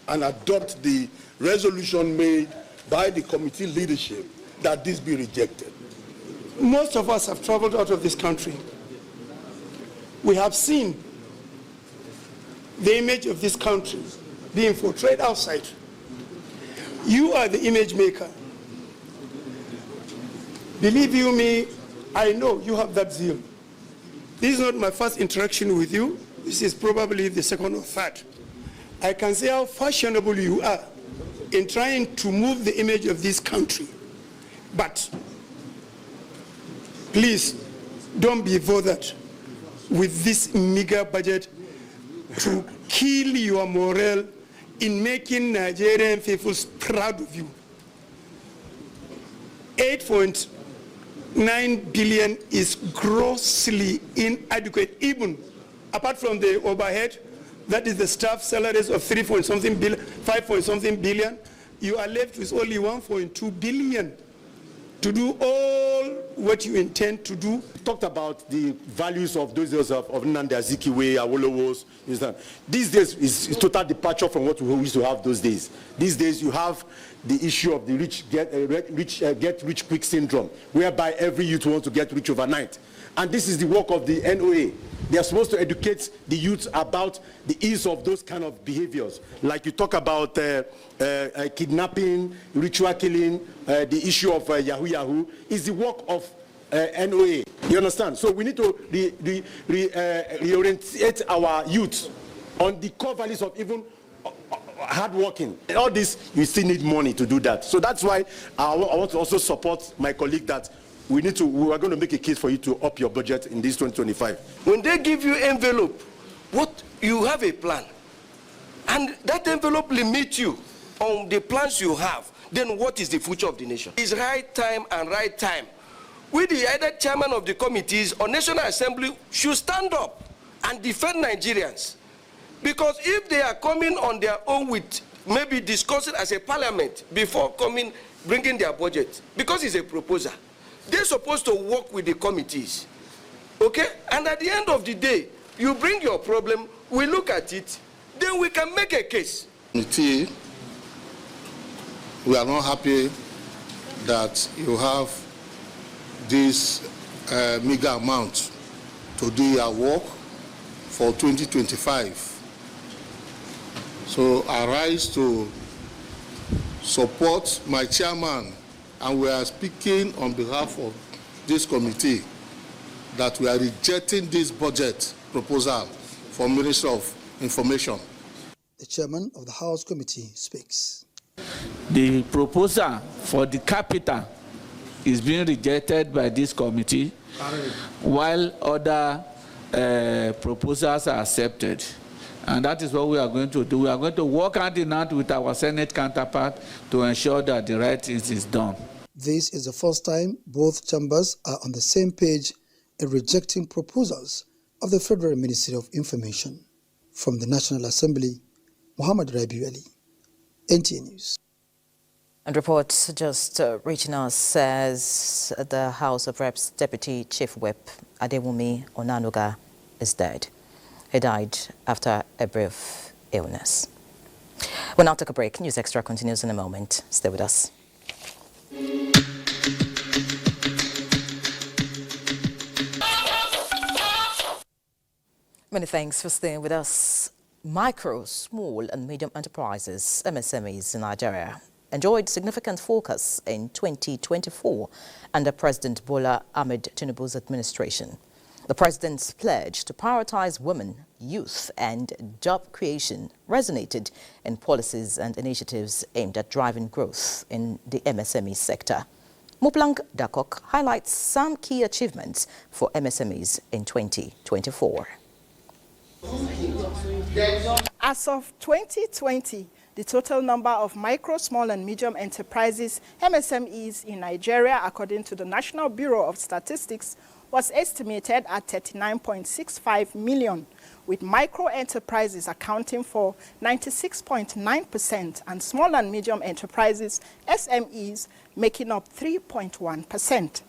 and adopt the resolution made by the committee leadership that this be rejected. Most of us have traveled out of this country. We have seen the image of this country being portrayed outside. You are the image maker. Believe you me, I know you have that zeal. This is not my first interaction with you. This is probably the second or third. I can say how fashionable you are in trying to move the image of this country. But please, don't be bothered with this meager budget to kill your morale in making Nigerian people proud of you. 8.9 billion is grossly inadequate, even apart from the overhead, that is the staff salaries of 3-point-something billion, 5-point-something billion, you are left with only 1.2 billion to do all what you intend to do. We talked about the values of those days of Nnamdi Azikiwe, Awolowos. These days is total departure from what we used to have those days. These days you have the issue of the get rich quick syndrome, whereby every youth wants to get rich overnight. And this is the work of the NOA. They are supposed to educate the youth about the ease of those kind of behaviors. Like you talk about kidnapping, ritual killing, the issue of Yahoo is the work of NOA. You understand? So we need to reorientate our youth on the core values of even hard working. All this, you still need money to do that. So that's why I want to also support my colleague that we are going to make a case for you to up your budget in this 2025. When they give you envelope, you have a plan, and that envelope limits you on the plans you have, then what is the future of the nation? It's right time and right time. We, the either chairman of the committees or National Assembly, should stand up and defend Nigerians. Because if they are coming on their own with maybe discussing as a parliament before bringing their budget, because it's a proposal, they're supposed to work with the committees, okay? And at the end of the day, you bring your problem, we look at it, then we can make a case. We are not happy that you have this meager amount to do your work for 2025. So I rise to support my chairman, and we are speaking on behalf of this committee that we are rejecting this budget proposal for Minister of Information. The chairman of the House Committee speaks. The proposal for the capital is being rejected by this committee, while other proposals are accepted. And that is what we are going to do. We are going to work hand in hand with our Senate counterpart to ensure that the right thing is done. This is the first time both chambers are on the same page in rejecting proposals of the Federal Ministry of Information. From the National Assembly, Muhammad Rabiu Ali, NTA News. And reports just reaching us says the House of Reps Deputy Chief Whip Adewumi Onanuga is dead. He died after a brief illness. We'll now take a break. News Extra continues in a moment. Stay with us. Many thanks for staying with us. Micro, small and medium enterprises, MSMEs in Nigeria, enjoyed significant focus in 2024 under President Bola Ahmed Tinubu's administration. The president's pledge to prioritize women, youth and job creation resonated in policies and initiatives aimed at driving growth in the MSME sector. Muplang Dakok highlights some key achievements for MSMEs in 2024. As of 2020, the total number of micro, small and medium enterprises, MSMEs in Nigeria, according to the National Bureau of Statistics, was estimated at 39.65 million, with micro enterprises accounting for 96.9% and small and medium enterprises, SMEs, making up 3.1%.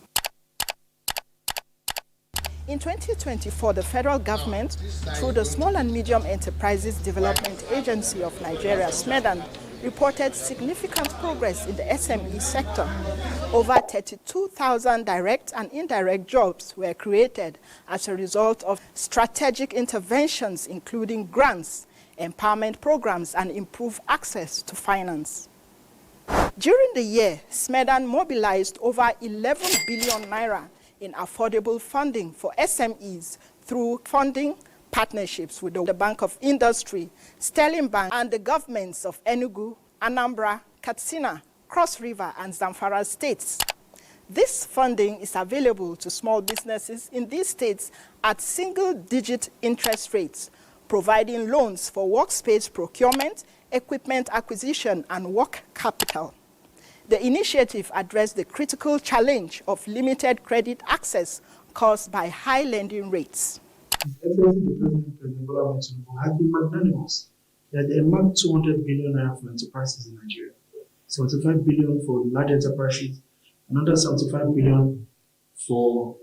In 2024, the federal government, through the Small and Medium Enterprises Development Agency of Nigeria, SMEDAN, reported significant progress in the SME sector. Over 32,000 direct and indirect jobs were created as a result of strategic interventions, including grants, empowerment programs, and improved access to finance. During the year, SMEDAN mobilized over 11 billion naira in affordable funding for SMEs through funding partnerships with the Bank of Industry, Sterling Bank, and the governments of Enugu, Anambra, Katsina, Cross River, and Zamfara states. This funding is available to small businesses in these states at single-digit interest rates, providing loans for workspace procurement, equipment acquisition, and work capital. The initiative addressed the critical challenge of limited credit access caused by high lending rates. The President has been magnanimous. He had earmarked 200 billion naira for enterprises in Nigeria, 75 billion for large enterprises, another 75 billion for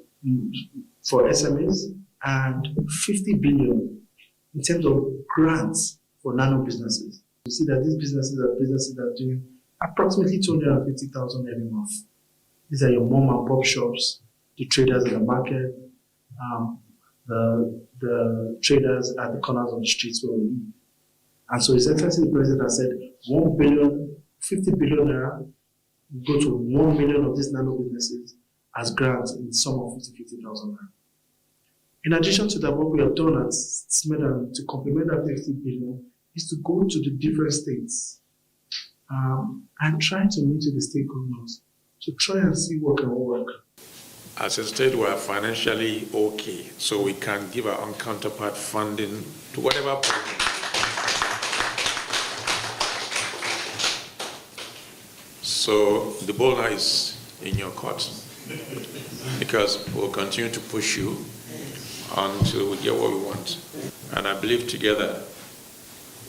SMEs, and 50 billion in terms of grants for nano businesses. You see that these businesses that are doing approximately 250,000 every month. These are your mom and pop shops, the traders in the market, the traders at the corners of the streets where we live. And so His Excellency the President has said 1 billion, 50 billion naira go to 1 million of these nano businesses as grants in the sum of 50,000 naira. In addition to that, what we have done at SMEDAN to complement that 50 billion is to go to the different states and try to meet with the state governors to try and see what can work. As a state, we are financially okay, so we can give our own counterpart funding to whatever program. So the ball now is in your court, because we'll continue to push you until we get what we want. And I believe together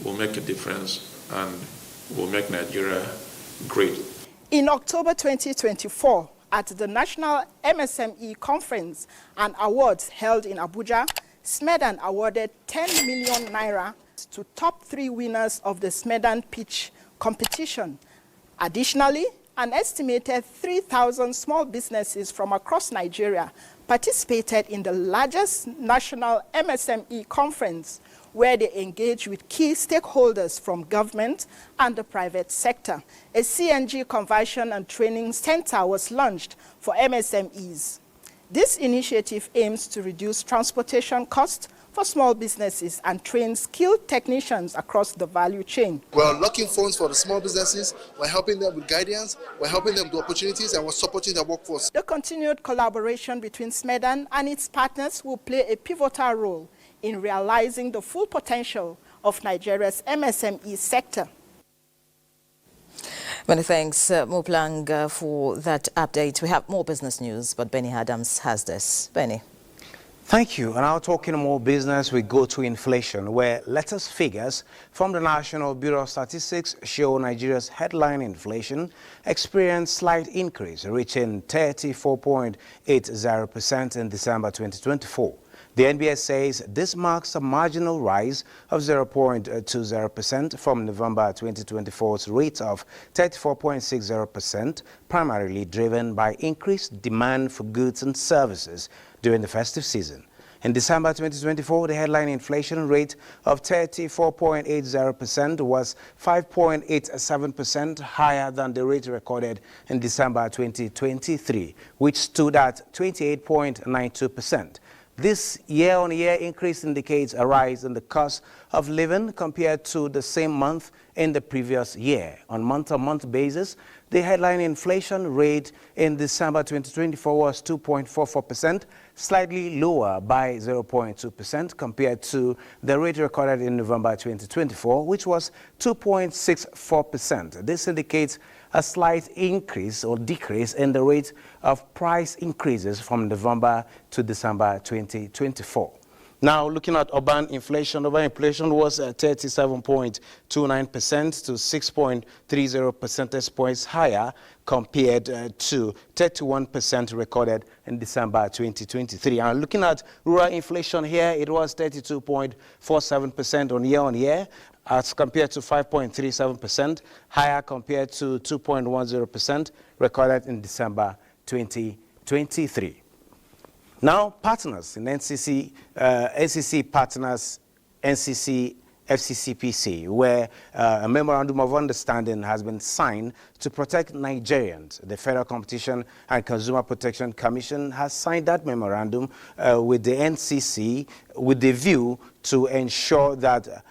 we'll make a difference and we'll make Nigeria great. In October 2024, at the National MSME Conference and Awards held in Abuja, SMEDAN awarded 10 million naira to top 3 winners of the SMEDAN pitch competition. Additionally, an estimated 3,000 small businesses from across Nigeria participated in the largest national MSME conference, where they engage with key stakeholders from government and the private sector. A CNG conversion and training center was launched for MSMEs. This initiative aims to reduce transportation costs for small businesses and train skilled technicians across the value chain. We're unlocking funds for the small businesses, we're helping them with guidance, we're helping them do opportunities, and we're supporting their workforce. The continued collaboration between SMEDAN and its partners will play a pivotal role in realizing the full potential of Nigeria's MSME sector. Many thanks, Moplang, for that update. We have more business news, but Benny Adams has this. Benny. Thank you. And now talking more business, we go to inflation, where latest figures from the National Bureau of Statistics show Nigeria's headline inflation experienced slight increase, reaching 34.80% in December 2024. The NBS says this marks a marginal rise of 0.20% from November 2024's rate of 34.60%, primarily driven by increased demand for goods and services during the festive season. In December 2024, the headline inflation rate of 34.80% was 5.87% higher than the rate recorded in December 2023, which stood at 28.92%. This year-on-year increase indicates a rise in the cost of living compared to the same month in the previous year. On month-to-month basis, the headline inflation rate in December 2024 was 2.44%, slightly lower by 0.2% compared to the rate recorded in November 2024, which was 2.64%. This indicates a slight increase or decrease in the rate of price increases from November to December 2024. Now, looking at urban inflation was 37.29% to 6.30 percentage points higher compared to 31% recorded in December 2023. And looking at rural inflation here, it was 32.47% on year, as compared to 5.37%, higher compared to 2.10% recorded in December 2023. Now, partners in NCC partners, NCC FCCPC, where a memorandum of understanding has been signed to protect Nigerians. The Federal Competition and Consumer Protection Commission has signed that memorandum with the NCC with the view to ensure that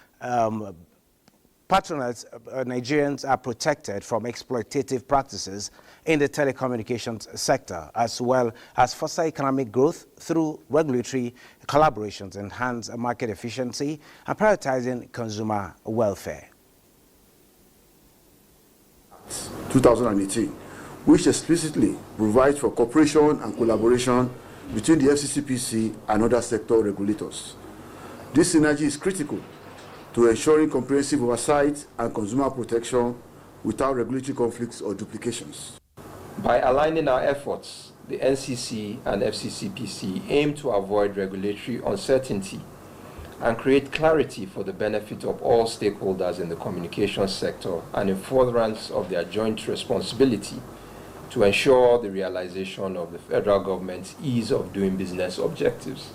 patronage Nigerians are protected from exploitative practices in the telecommunications sector, as well as foster economic growth through regulatory collaborations, enhance market efficiency, and prioritizing consumer welfare. 2018, which explicitly provides for cooperation and collaboration between the FCCPC and other sector regulators. This synergy is critical to ensuring comprehensive oversight and consumer protection without regulatory conflicts or duplications. By aligning our efforts, the NCC and FCCPC aim to avoid regulatory uncertainty and create clarity for the benefit of all stakeholders in the communications sector and in furtherance of their joint responsibility to ensure the realization of the federal government's ease of doing business objectives.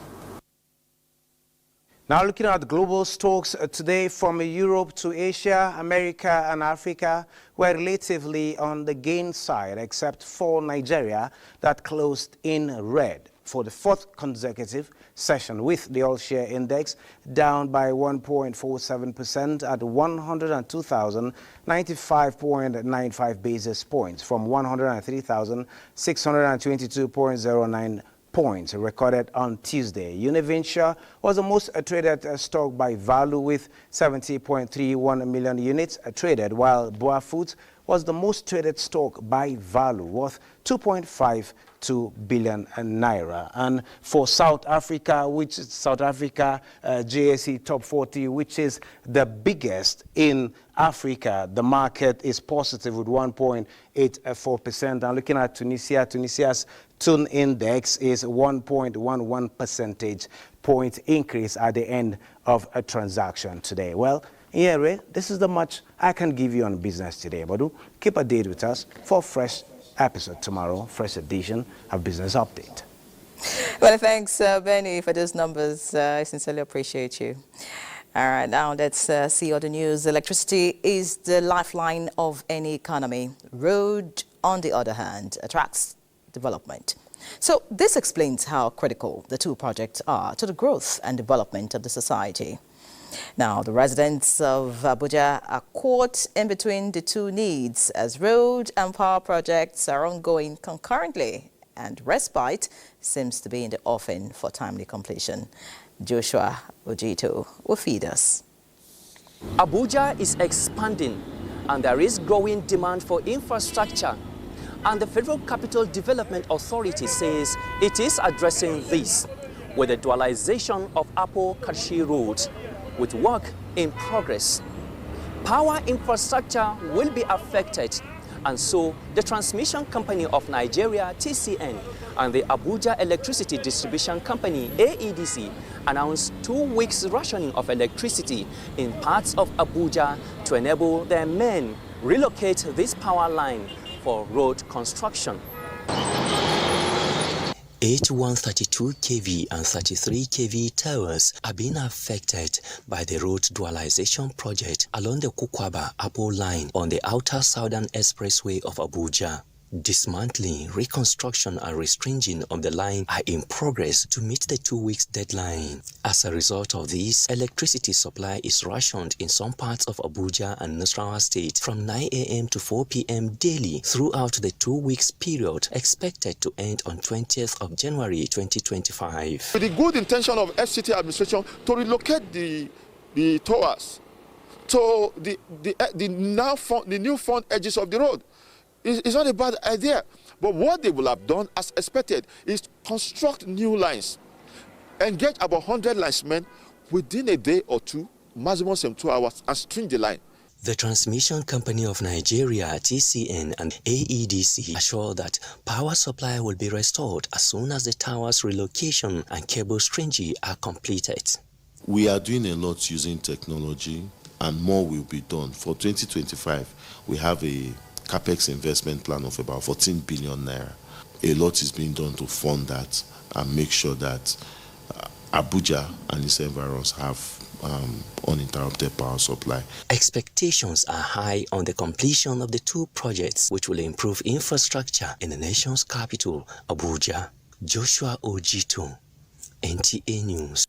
Now looking at global stocks today, from Europe to Asia, America and Africa were relatively on the gain side, except for Nigeria that closed in red for the fourth consecutive session, with the all-share index down by 1.47% at 102,095.95 basis points from 103,622.09 points recorded on Tuesday. Univenture was the most traded stock by value with 70.31 million units traded, while Boa Foods was the most traded stock by value, worth 2.52 billion naira. And for South Africa, JSE Top 40, which is the biggest in Africa, the market is positive with 1.84%. And looking at Tunisia, Tunisia's Tune Index is 1.11 percentage point increase at the end of a transaction today. Well, Ienre, this is the much I can give you on business today, but do keep a date with us for a fresh episode tomorrow, fresh edition of Business Update. Well, thanks, Benny, for those numbers. I sincerely appreciate you. All right, now let's see other news. Electricity is the lifeline of any economy. Road, on the other hand, attracts development. So this explains how critical the two projects are to the growth and development of the society. Now, the residents of Abuja are caught in between the two needs, as road and power projects are ongoing concurrently, and respite seems to be in the offing for timely completion. Joshua Ojito will feed us. Abuja is expanding, and there is growing demand for infrastructure. And the Federal Capital Development Authority says it is addressing this with the dualization of Apo-Karshi Road, with work in progress. Power infrastructure will be affected, and so the Transmission Company of Nigeria, TCN, and the Abuja Electricity Distribution Company, AEDC, announced 2 weeks rationing of electricity in parts of Abuja to enable their men relocate this power line for road construction. 8132 kV and 33 kV towers are being affected by the road dualization project along the Kukwaba-Apo line on the outer southern expressway of Abuja. Dismantling, reconstruction and restringing of the line are in progress to meet the 2 weeks deadline. As a result of this, electricity supply is rationed in some parts of Abuja and Nasarawa State from 9 a.m. to 4 p.m. daily throughout the 2 weeks period expected to end on 20th of January 2025. With the good intention of FCT administration to relocate the towers to the new front edges of the road, it's not a bad idea. But what they will have done, as expected, is construct new lines engage about 100 linesmen within a day or two, maximum 72 hours, and string the line. The Transmission Company of Nigeria, TCN, and AEDC assure that power supply will be restored as soon as the tower's relocation and cable stringing are completed. We are doing a lot using technology, and more will be done. For 2025, we have a capex investment plan of about 14 billion naira. A lot is being done to fund that and make sure that Abuja and its environs have uninterrupted power supply. Expectations are high on the completion of the two projects, which will improve infrastructure in the nation's capital, Abuja. Joshua Ojito, NTA News.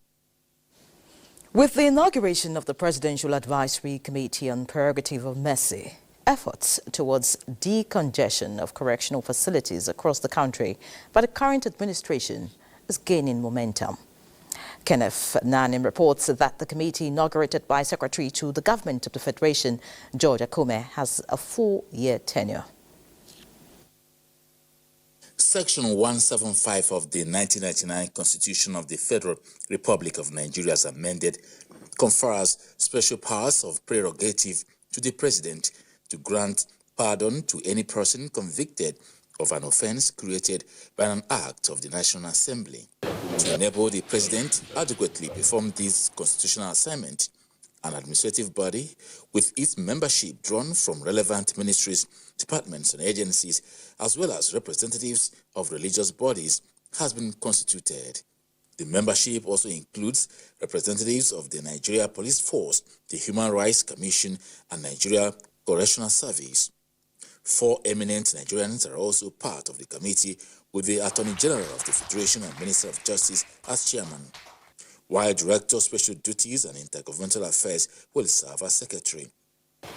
With the inauguration of the Presidential Advisory Committee on Prerogative of Mercy, efforts towards decongestion of correctional facilities across the country by the current administration is gaining momentum. Kenneth Nanim reports that the committee inaugurated by Secretary to the Government of the Federation, George Akume, has a 4-year tenure. Section 175 of the 1999 Constitution of the Federal Republic of Nigeria, as amended, confers special powers of prerogative to the President to grant pardon to any person convicted of an offense created by an act of the National Assembly. To enable the President adequately perform this constitutional assignment, an administrative body with its membership drawn from relevant ministries, departments and agencies, as well as representatives of religious bodies, has been constituted. The membership also includes representatives of the Nigeria Police Force, the Human Rights Commission, and Nigeria Correctional Service. 4 eminent Nigerians are also part of the committee, with the Attorney General of the Federation and Minister of Justice as chairman, while Director of Special Duties and Intergovernmental Affairs will serve as secretary.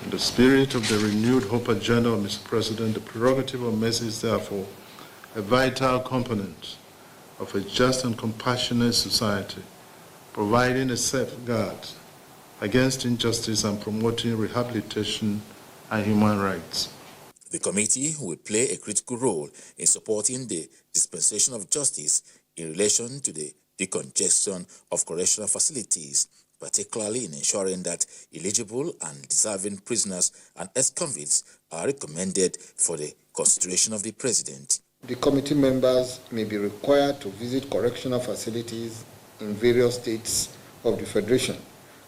In the spirit of the renewed hope agenda, Mr. President, the prerogative of mercy is therefore a vital component of a just and compassionate society, providing a safeguard against injustice and promoting rehabilitation and human rights. The committee will play a critical role in supporting the dispensation of justice in relation to the decongestion of correctional facilities, particularly in ensuring that eligible and deserving prisoners and ex-convicts are recommended for the consideration of the President. The committee members may be required to visit correctional facilities in various states of the Federation,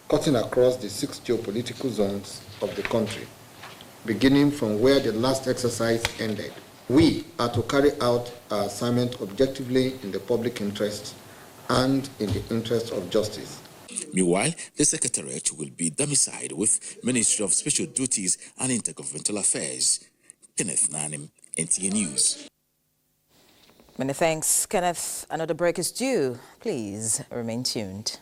cutting across the 6 geopolitical zones of the country, beginning from where the last exercise ended. We are to carry out our assignment objectively in the public interest and in the interest of justice. Meanwhile, the Secretariat will be domiciled with Ministry of Special Duties and Intergovernmental Affairs. Kenneth Nanim, NTA News. Many thanks, Kenneth. Another break is due. Please remain tuned.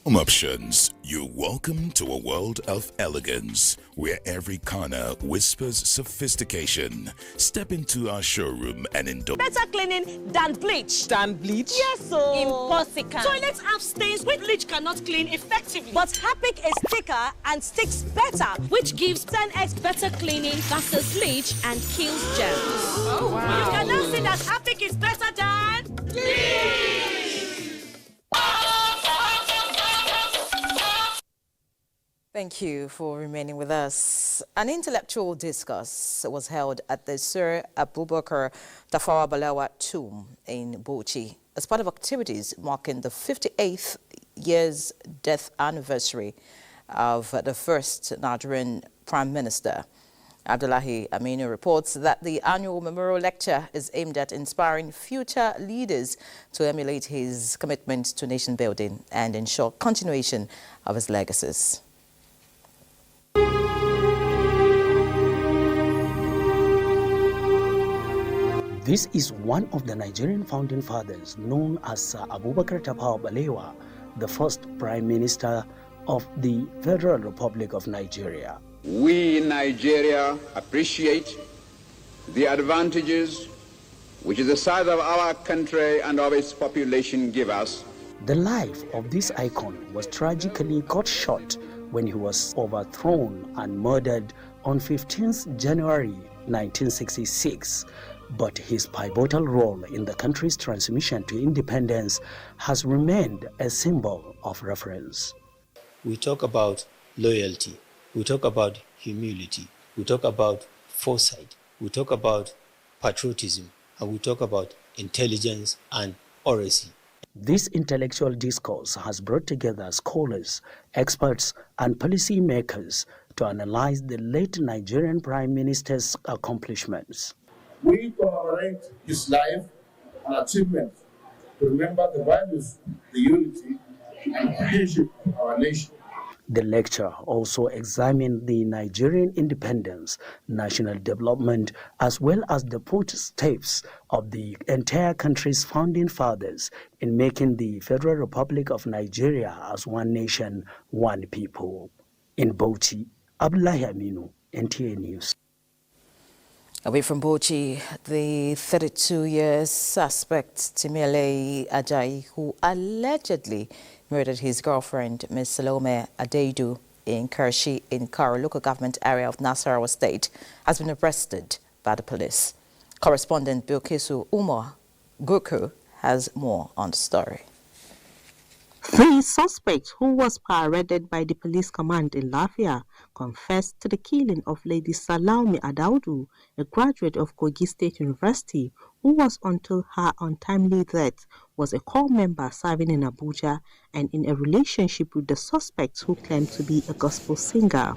Home Options, you're welcome to a world of elegance where every corner whispers sophistication. Step into our showroom and enjoy better cleaning than bleach. Than bleach? Yes, so impossible. Toilets have stains which bleach cannot clean effectively. But Harpic is thicker and sticks better, which gives 10x better cleaning versus bleach and kills germs. Oh, wow. You can now see that Harpic is better than bleach. Thank you for remaining with us. An intellectual discourse was held at the Sir Abubakar Tafawa Balewa tomb in Bauchi as part of activities marking the 58th year's death anniversary of the first Nigerian Prime Minister. Abdullahi Aminu reports that the annual memorial lecture is aimed at inspiring future leaders to emulate his commitment to nation building and ensure continuation of his legacies. This is one of the Nigerian founding fathers known as Sir Abubakar Tafawa Balewa, the first Prime Minister of the Federal Republic of Nigeria. We in Nigeria appreciate the advantages which the size of our country and of its population give us. The life of this icon was tragically cut short when he was overthrown and murdered on 15th January 1966 but his pivotal role in the country's transmission to independence has remained a symbol of reference. We talk about loyalty, we talk about humility, we talk about foresight, we talk about patriotism, and we talk about intelligence and oracy. This intellectual discourse has brought together scholars, experts, and policymakers to analyze the late Nigerian Prime Minister's accomplishments. We commemorate his life and achievements to remember the values, the unity, and cohesion of our nation. The lecture also examined the Nigerian independence, national development, as well as the footsteps of the entire country's founding fathers in making the Federal Republic of Nigeria as one nation, one people. In Bauchi, Abdullahi Aminu, NTA News. Away from Bauchi, the 32-year suspect, Timele Ajayi, who allegedly murdered his girlfriend, Ms. Salome Adeidu, in Kershi, in Karo local government area of Nasarawa State, has been arrested by the police. Correspondent Bilkisu Umar Gurku has more on the story. The suspect, who was paraded by the police command in Lafia, confessed to the killing of Lady Salome Adaudu, a graduate of Kogi State University, who was, until her untimely death, was a core member serving in Abuja and in a relationship with the suspect, who claimed to be a gospel singer.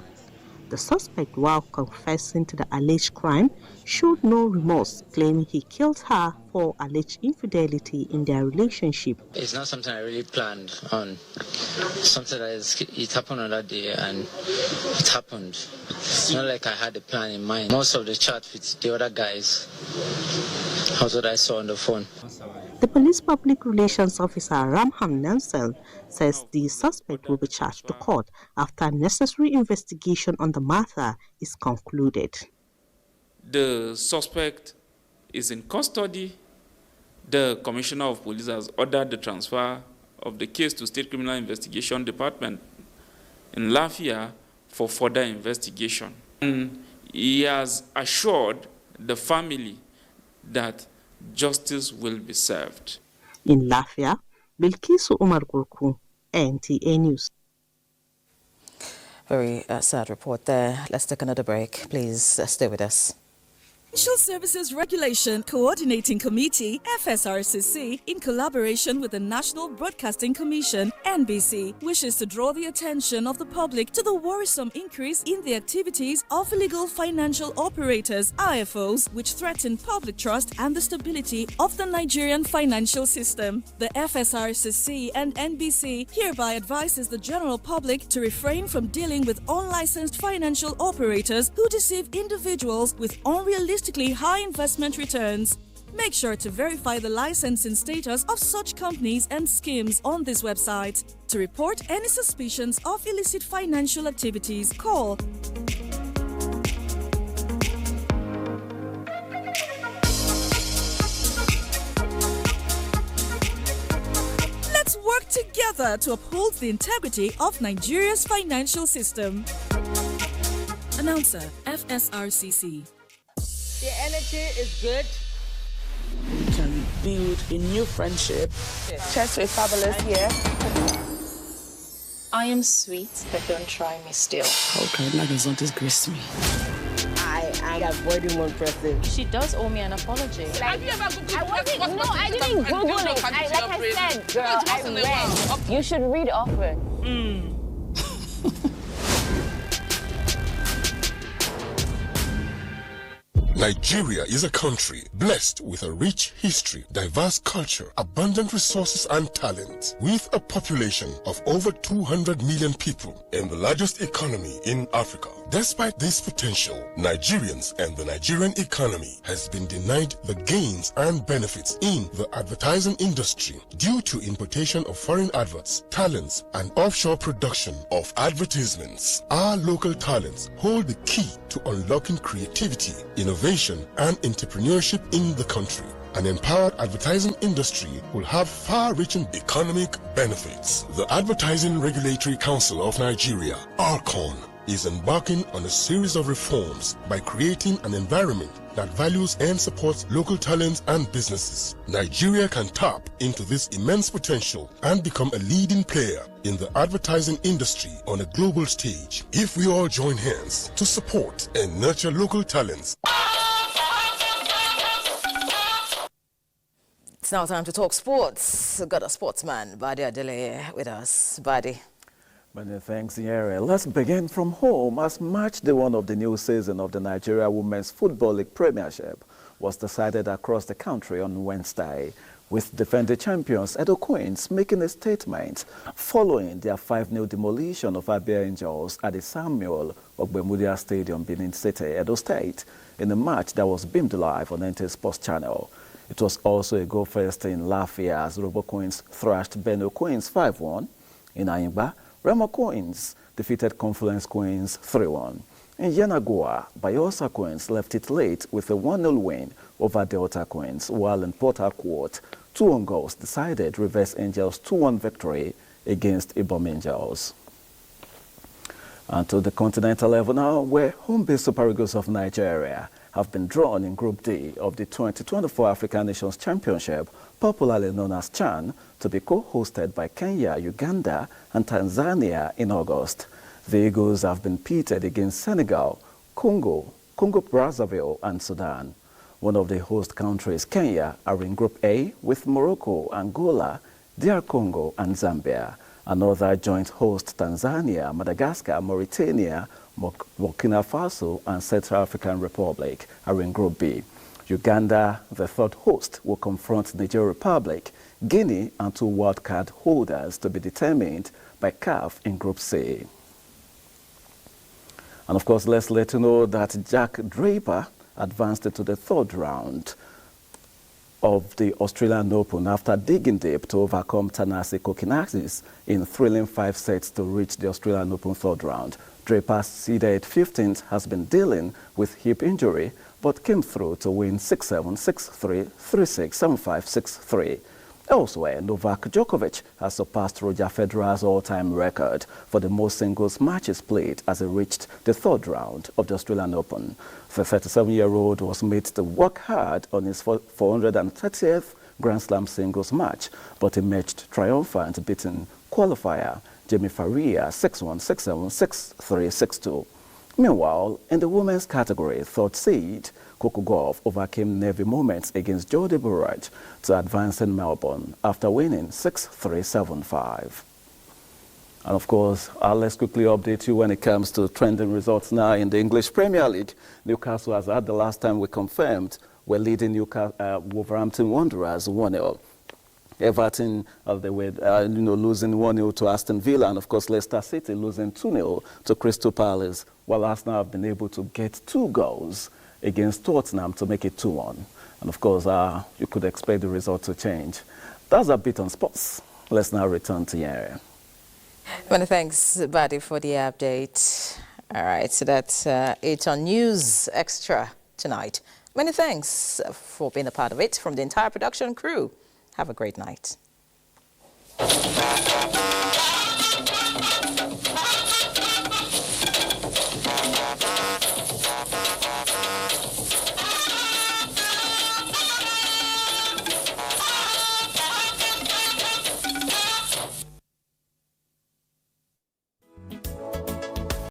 The suspect, while confessing to the alleged crime, showed no remorse, claiming he killed her for alleged infidelity in their relationship. It's not something I really planned on. Something that it happened on that day, and it happened. It's not like I had a plan in mind. Most of the chat with the other guys, that's what I saw on the phone. The police public relations officer Ramham Nelson says the suspect will be charged to court after necessary investigation on the matter is concluded. The suspect is in custody. The Commissioner of Police has ordered the transfer of the case to State Criminal Investigation Department in Lafia for further investigation. And he has assured the family that justice will be served. In Lafia, Bilkisu Umar Gurku, NTA News. Very sad report there. Let's take another break. Please stay with us. Financial Services Regulation Coordinating Committee, FSRCC, in collaboration with the National Broadcasting Commission, NBC, wishes to draw the attention of the public to the worrisome increase in the activities of illegal financial operators, IFOs, which threaten public trust and the stability of the Nigerian financial system. The FSRCC and NBC hereby advises the general public to refrain from dealing with unlicensed financial operators who deceive individuals with unrealistic high investment returns. Make sure to verify the licensing status of such companies and schemes on this website. To report any suspicions of illicit financial activities, call Let's work together to uphold the integrity of Nigeria's financial system. Announcer, FSRCC. The energy is good. We can build a new friendship. Chess with Fabulous here. I am sweet, but don't try me still. Okay, now don't disgrace me. I am avoiding one person. She does owe me an apology. Have you ever Googled I didn't Google it. Like I said, girl, I read. You should read often. Nigeria is a country blessed with a rich history, diverse culture, abundant resources and talent, with a population of over 200 million people and the largest economy in Africa. Despite this potential, Nigerians and the Nigerian economy has been denied the gains and benefits in the advertising industry due to importation of foreign adverts, talents, and offshore production of advertisements. Our local talents hold the key to unlocking creativity, innovation, and entrepreneurship in the country. An empowered advertising industry will have far-reaching economic benefits. The Advertising Regulatory Council of Nigeria, ARCON, is embarking on a series of reforms by creating an environment that values and supports local talents and businesses. Nigeria can tap into this immense potential and become a leading player in the advertising industry on a global stage if we all join hands to support and nurture local talents. It's now time to talk sports. We've got a sportsman, Badi Adele, with us. Badi. Many thanks, Ienre. Let's begin from home as match day one of the new season of the Nigeria Women's Football League Premiership was decided across the country on Wednesday, with defending champions Edo Queens making a statement following their 5-0 demolition of Abia Angels at the Samuel Ogbemudia Stadium, Benin City, Edo State, in a match that was beamed live on NTA Sports Channel. It was also a goal fest in Lafayette as Robo Queens thrashed Benue Queens 5-1. In Ayingba, Remo Queens defeated Confluence Queens 3-1. In Yenagoa, Bayelsa Queens left it late with a 1-0 win over Delta Queens, while in Port Harcourt, 2 own goals decided Reverse Angels' 2-1 victory against Ibom Angels. And to the continental level now, where home-based Super Eagles of Nigeria have been drawn in Group D of the 2024 African Nations Championship, popularly known as CHAN, to be co-hosted by Kenya, Uganda, and Tanzania in August. The Eagles have been pitted against Senegal, Congo Brazzaville, and Sudan. One of the host countries, Kenya, are in Group A with Morocco, Angola, DR Congo, and Zambia. Another joint host, Tanzania, Madagascar, Mauritania, Burkina Faso, and Central African Republic, are in Group B. Uganda, the third host, will confront Niger Republic, Guinea, and 2 wildcard holders to be determined by CAF in Group C. And of course, let's let you know that Jack Draper advanced into the 3rd round of the Australian Open after digging deep to overcome Tanasi Kokinakis in thrilling 5 sets to reach the Australian Open 3rd round. Draper, seeded 15th, has been dealing with hip injury, but came through to win 6-7, 6-3, 3-6, 7-5, 6-3. Elsewhere, Novak Djokovic has surpassed Roger Federer's all-time record for the most singles matches played as he reached the 3rd round of the Australian Open. The 37-year-old was made to work hard on his 430th Grand Slam singles match, but emerged triumphant, beating qualifier Jamie Faria 6-1, 6-7, 6-3, 6-2. Meanwhile, in the women's category, 3rd seed Coco Gauff overcame nervy moments against Jodie Burrage to advance in Melbourne after winning 6-3, 7-5. And of course, let's quickly update you when it comes to trending results now in the English Premier League. Newcastle, as at the last time we confirmed, were leading Wolverhampton Wanderers 1-0. Everton, they were losing 1-0 to Aston Villa, and of course Leicester City losing 2-0 to Crystal Palace, while Arsenal have been able to get 2 goals against Tottenham to make it 2-1. And of course, you could expect the result to change. That's a bit on sports. Let's now return to Ienre. Many thanks, Badi, for the update. All right, so that's it on News Extra tonight. Many thanks for being a part of it from the entire production crew. Have a great night.